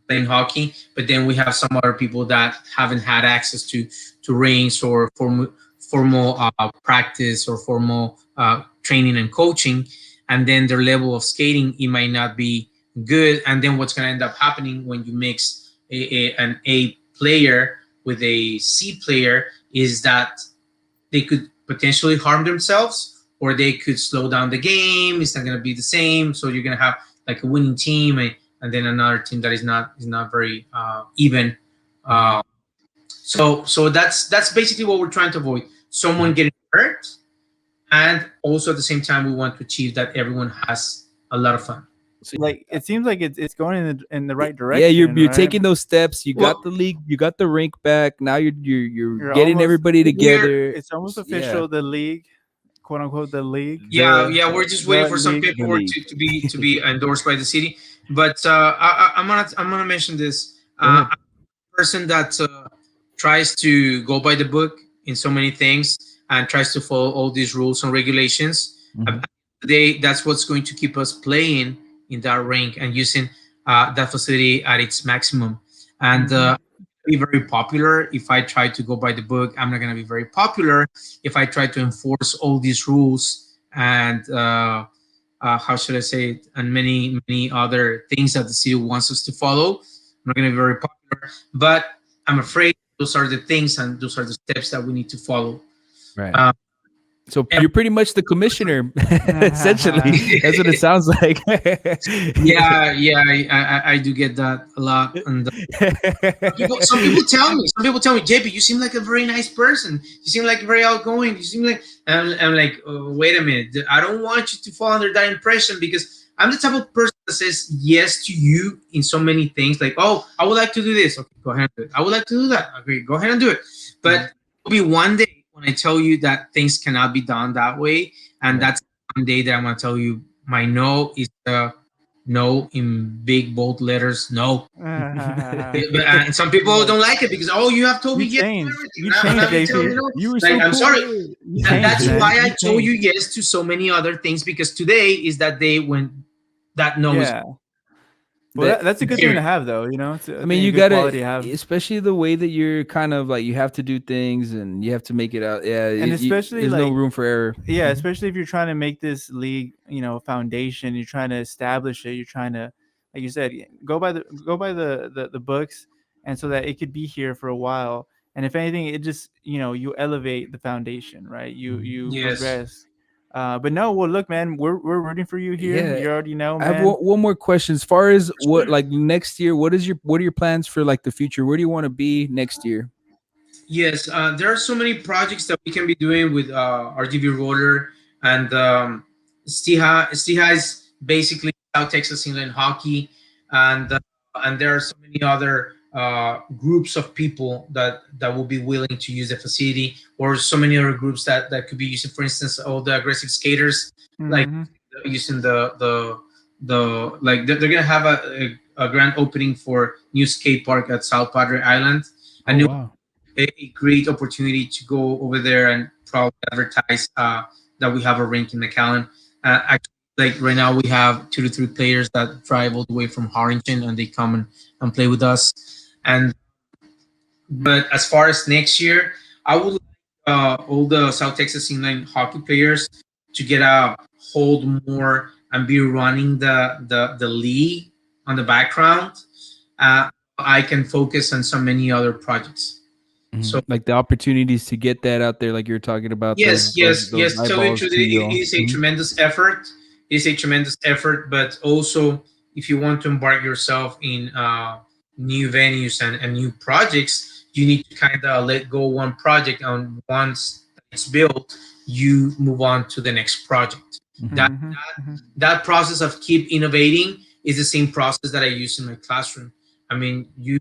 [SPEAKER 3] playing hockey, but then we have some other people that haven't had access to rings or formal practice or formal training and coaching, and then their level of skating, it might not be good. And then what's going to end up happening when you mix an A player with a C player is that they could potentially harm themselves, or they could slow down the game. It's not going to be the same. So you're going to have like a winning team and then another team that is not very even. So that's basically what we're trying to avoid: someone getting hurt, and also at the same time we want to achieve that everyone has a lot of fun.
[SPEAKER 2] Like it seems like it's going in the right direction.
[SPEAKER 1] Yeah, you're
[SPEAKER 2] right?
[SPEAKER 1] taking those steps. You got the league, you got the rink back. Now you're getting
[SPEAKER 2] almost,
[SPEAKER 1] everybody together.
[SPEAKER 2] It's almost official. The league, quote unquote, the league.
[SPEAKER 3] Yeah, we're just waiting for some paperwork to be endorsed by the city. But I'm gonna mention this. I'm a person that tries to go by the book in so many things and tries to follow all these rules and regulations. Today, that's what's going to keep us playing in that rink and using that facility at its maximum. And be very popular if I try to go by the book. I'm not going to be very popular if I try to enforce all these rules and how should I say it, and many other things that the city wants us to follow. I'm not going to be very popular, but I'm afraid those are the things and those are the steps that we need to follow.
[SPEAKER 1] Right. So you're pretty much the commissioner, essentially. That's what it sounds like.
[SPEAKER 3] Yeah, I do get that a lot. And some people tell me, JP, you seem like a very nice person. You seem like very outgoing. You seem like, I'm like, oh, wait a minute. I don't want you to fall under that impression because I'm the type of person that says yes to you in so many things. Like, oh, I would like to do this. Okay, go ahead and do it. I would like to do that. Okay, go ahead and do it. But it'll be one day when I tell you that things cannot be done that way, and that's one day that I'm gonna tell you my no is no in big bold letters. No. And some people don't like it because you have told me yes.
[SPEAKER 2] You changed, JP.
[SPEAKER 3] You were so cool. I'm sorry. And that's why I told you yes to so many other things, because today is that day when that no is.
[SPEAKER 2] Well, that's a good thing to have, though. You know,
[SPEAKER 1] I mean, you gotta, especially the way that you're kind of like, you have to do things and you have to make it out. Yeah,
[SPEAKER 2] and especially
[SPEAKER 1] there's no room for error.
[SPEAKER 2] Yeah, especially if you're trying to make this league, you know, foundation. You're trying to establish it. You're trying to, like you said, go by the books, and so that it could be here for a while. And if anything, it just, you know, you elevate the foundation, right? You progress. But no, well, look, man, we're rooting for you here.
[SPEAKER 1] Yeah.
[SPEAKER 2] You already know, man.
[SPEAKER 1] I have one more question. As far as what, like next year, what are your plans for like the future? Where do you want to be next year?
[SPEAKER 3] Yes, there are so many projects that we can be doing with RGV Roller and STIHA. STIHA is basically South Texas Inline Hockey, and there are so many other groups of people that will be willing to use the facility, or so many other groups that could be using, for instance, all the aggressive skaters, like using the like they're gonna have a grand opening for new skate park at South Padre Island. A great opportunity to go over there and probably advertise that we have a rink in McAllen. Actually, like right now, we have 2 to 3 players that drive all the way from Harrington and they come and play with us. But as far as next year, I would like all the South Texas Inline hockey players to get a hold more and be running the league on the background. I can focus on so many other projects. So,
[SPEAKER 1] like the opportunities to get that out there, like you're talking about.
[SPEAKER 3] Yes. Tell you truth, it is a tremendous effort. It's a tremendous effort, but also if you want to embark yourself in new venues and new projects, you need to kind of let go one project, and once it's built, you move on to the next project. That process of keep innovating is the same process that I use in my classroom. I mean, you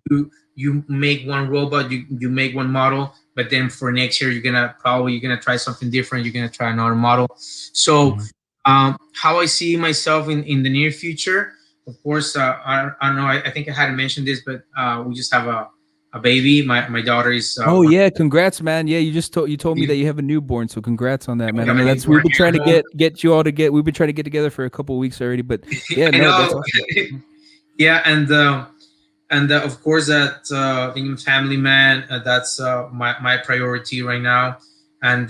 [SPEAKER 3] make one robot, you make one model, but then for next year you're gonna try something different. You're gonna try another model. So how I see myself in the near future, of course, I don't know. I think I hadn't mentioned this, but we just have a baby. My daughter is.
[SPEAKER 1] Congrats, man! Yeah, you told me that you have a newborn, so congrats on that, man. I mean, we've been trying to get you all to we've been trying to get together for a couple of weeks already, but yeah, that's awesome.
[SPEAKER 3] Yeah, and of course that being a family man, that's my priority right now. And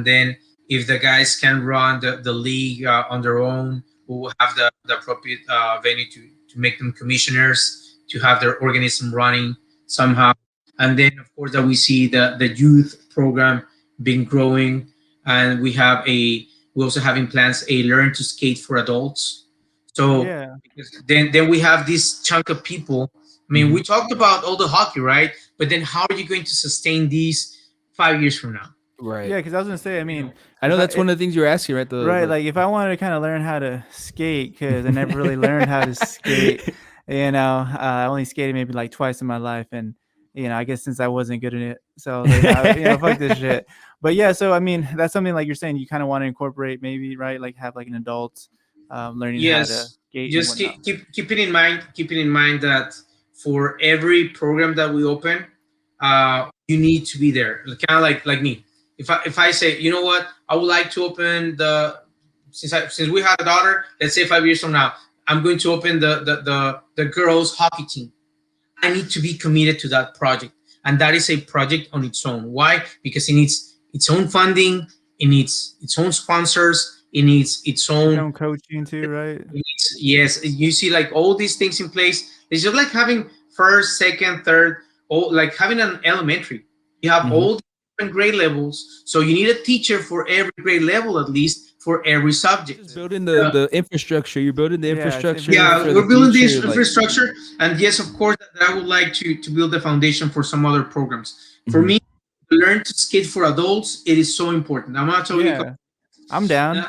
[SPEAKER 3] then if the guys can run the league on their own, we will have the appropriate venue to make them commissioners, to have their organism running somehow. And then of course that we see the youth program been growing, and we also have in plans a learn to skate for adults. So because then we have this chunk of people. I mean, we talked about all the hockey, right? But then how are you going to sustain these 5 years from now?
[SPEAKER 1] Right.
[SPEAKER 2] Yeah, because I was gonna say, I mean,
[SPEAKER 1] I know that's one of the things you're asking, right?
[SPEAKER 2] Like if I wanted to kind of learn how to skate, because I never really learned how to skate. You know, I only skated maybe like twice in my life, and you know, I guess since I wasn't good at it, so like, fuck this shit. But yeah, so I mean, that's something like you're saying you kind of want to incorporate, maybe, right? Like have like an adult learning how to skate.
[SPEAKER 3] Just keep it in mind. Keep it in mind that for every program that we open, you need to be there. Kind of like me. If I say, you know what, I would like to open since we had a daughter, let's say 5 years from now, I'm going to open the girls hockey team. I need to be committed to that project. And that is a project on its own. Why? Because it needs its own funding, it needs its own sponsors, it needs its own
[SPEAKER 2] coaching too, right?
[SPEAKER 3] yes, you see like all these things in place. It's just like having first, second, third, all like having an elementary. You have all different grade levels, so you need a teacher for every grade level, at least for every subject.
[SPEAKER 1] Just building the infrastructure. You're building the infrastructure.
[SPEAKER 3] Yeah,
[SPEAKER 1] for
[SPEAKER 3] we're
[SPEAKER 1] the
[SPEAKER 3] building
[SPEAKER 1] future,
[SPEAKER 3] this infrastructure, and yes, of course, that I would like to build the foundation for some other programs. For me, learn to skate for adults. It is so important. I'm gonna tell you.
[SPEAKER 2] I'm down.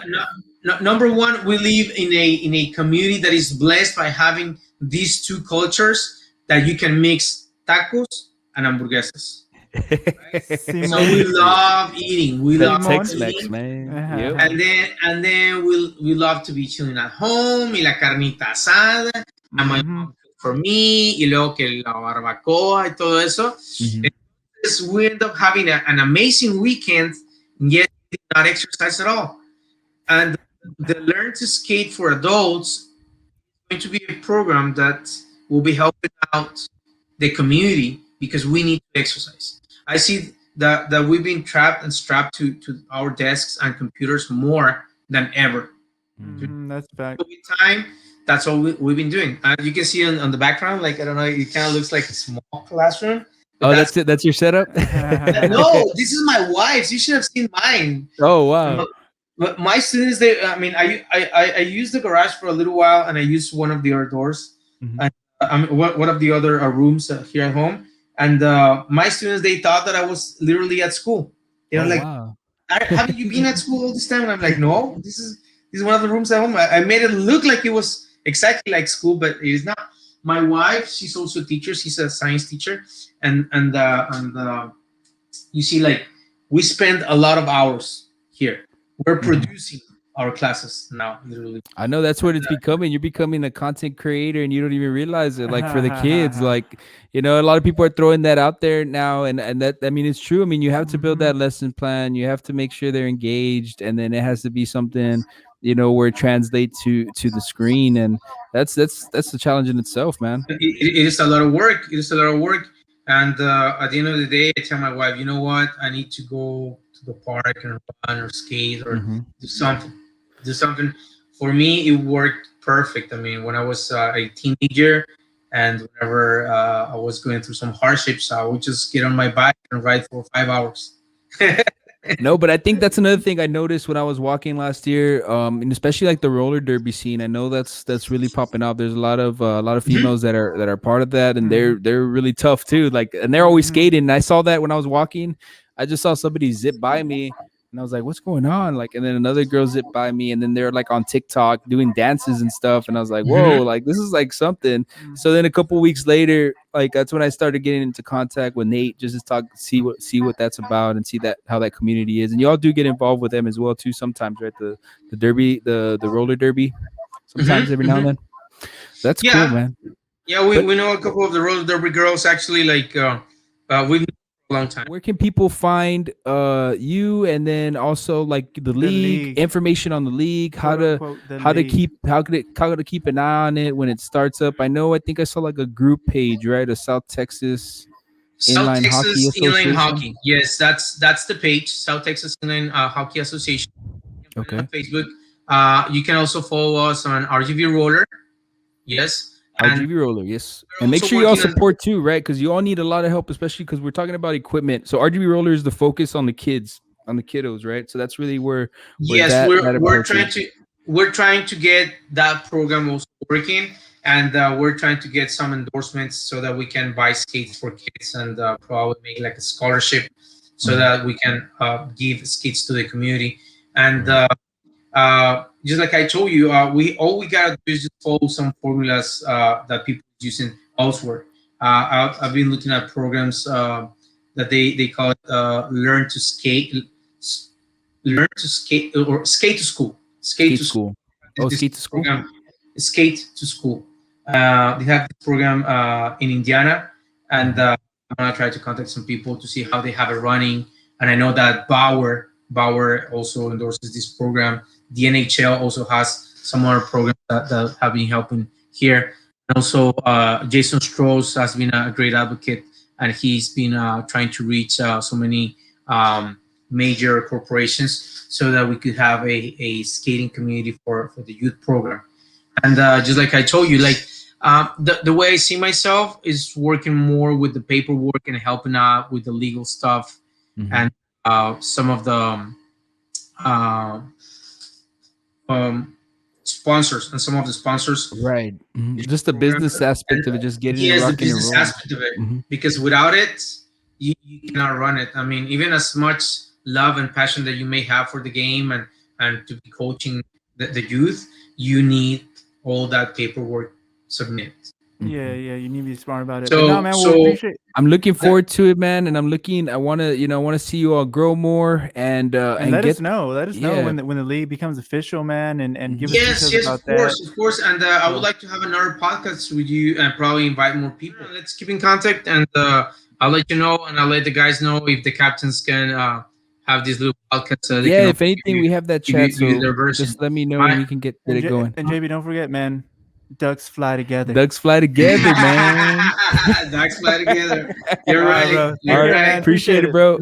[SPEAKER 3] Number one, we live in a community that is blessed by having these two cultures that you can mix tacos and hamburguesas. So we love eating. We love
[SPEAKER 1] Tex-Mex, man.
[SPEAKER 3] And then we love to be chilling at home. Y la carnita asada. And my mom cooked for me. Y luego que la barbacoa y todo eso. We end up having an amazing weekend, yet did not exercise at all. And the Learn to Skate for Adults is going to be a program that will be helping out the community because we need to exercise. I see that we've been trapped and strapped to our desks and computers more than ever.
[SPEAKER 2] That's back.
[SPEAKER 3] Time, that's all we've been doing. You can see on the background, like, I don't know, it kind of looks like a small classroom.
[SPEAKER 1] Oh, that's it. That's your setup?
[SPEAKER 3] No, this is my wife's. You should have seen mine.
[SPEAKER 1] Oh, wow.
[SPEAKER 3] But my students, I used the garage for a little while, and I used one of the other doors, and one of the other rooms here at home. And my students, they thought that I was literally at school. They were
[SPEAKER 1] wow.
[SPEAKER 3] Haven't you been at school all this time? And I'm like, no, this is one of the rooms at home. I made it look like it was exactly like school, but it is not. My wife, she's also a teacher. She's a science teacher, and you see, like, we spend a lot of hours here. We're producing our classes now, literally.
[SPEAKER 1] I know that's what it's becoming. You're becoming a content creator, and you don't even realize it. Like, for the kids, like, a lot of people are throwing that out there now, and that, I mean, it's true. I mean, you have to build that lesson plan. You have to make sure they're engaged, and then it has to be something, where it translates to the screen, and that's the challenge in itself, man.
[SPEAKER 3] It is a lot of work. It is a lot of work, and at the end of the day, I tell my wife, you know what? I need to go to the park and run or skate or do something. For me, it worked perfect. I mean, when I was a teenager, and whenever I was going through some hardships, I would just get on my bike and ride for 5 hours.
[SPEAKER 1] No, but I think that's another thing I noticed when I was walking last year, and especially like the roller derby scene. I know that's really popping up. There's a lot of females that are part of that, and they're really tough too. Like, and they're always skating. And I saw that when I was walking. I just saw somebody zip by me, and I was like, "What's going on?" Like, and then another girl zipped by me, and then they're like on TikTok doing dances and stuff, and I was like, "Whoa!" Like, this is like something. So then a couple weeks later, like, that's when I started getting into contact with Nate, just to talk, see what that's about, and see how that community is. And y'all do get involved with them as well too sometimes, right? The derby, the roller derby, sometimes every now and then. That's cool, man.
[SPEAKER 3] Yeah, we know a couple of the roller derby girls actually. Like, we've long time.
[SPEAKER 1] Where can people find you, and then also like the league, information on the league, how to keep an eye on it when it starts up? I think I saw like a group page, right? A South Texas Inline Hockey Association.
[SPEAKER 3] Hockey. Yes, that's the page, South Texas Inline Hockey Association.
[SPEAKER 1] Okay.
[SPEAKER 3] On Facebook. You can also follow us on RGV Roller. Yes.
[SPEAKER 1] RGV Roller, yes. And make sure you all support too, right? Because you all need a lot of help, especially because we're talking about equipment. So RGV Roller is the focus on the kids, on the kiddos, right? So that's really where
[SPEAKER 3] yes, we're trying to get that program also working, and we're trying to get some endorsements so that we can buy skates for kids, and probably make like a scholarship so that we can give skates to the community. And just like I told you, all we gotta do is just follow some formulas that people are using elsewhere. I've been looking at programs that they call it learn to skate or skate to school. Skate to school.
[SPEAKER 1] Skate to school.
[SPEAKER 3] Skate to school. They have this program in Indiana, and I'm gonna try to contact some people to see how they have it running. And I know that Bauer also endorses this program. The NHL also has some other programs that have been helping here. And also, Jason Strohs has been a great advocate, and he's been trying to reach so many major corporations so that we could have a skating community for the youth program. And just like I told you, like the way I see myself is working more with the paperwork and helping out with the legal stuff, and some of the uh, um, sponsors and some of the sponsors.
[SPEAKER 1] Right. Just the business aspect of it, just getting it
[SPEAKER 3] Yes, the
[SPEAKER 1] rocking and
[SPEAKER 3] business
[SPEAKER 1] rolling.
[SPEAKER 3] aspect of it, because without it, you cannot run it. I mean, even as much love and passion that you may have for the game and to be coaching the youth, you need all that paperwork submit.
[SPEAKER 2] Yeah, you need to be smart about it. But no, man,
[SPEAKER 3] So
[SPEAKER 2] we appreciate.
[SPEAKER 1] I'm looking forward to it, man, and I want to, I want to see you all grow more and
[SPEAKER 2] Let
[SPEAKER 1] get
[SPEAKER 2] us know. Let us know when the league becomes official, man, and give us details about that.
[SPEAKER 3] of course. And I would like to have another podcast with you and probably invite more people. Let's keep in contact, and I'll let you know, and I'll let the guys know if the captains can have this little podcast. So they can
[SPEAKER 1] if anything, we have that chat, so just let me know and we can get it going.
[SPEAKER 2] And JB, don't forget, man, ducks fly together.
[SPEAKER 1] Ducks fly together, man.
[SPEAKER 3] Ducks fly together. You're right.
[SPEAKER 2] Bro.
[SPEAKER 3] You're right.
[SPEAKER 1] Appreciate it, bro.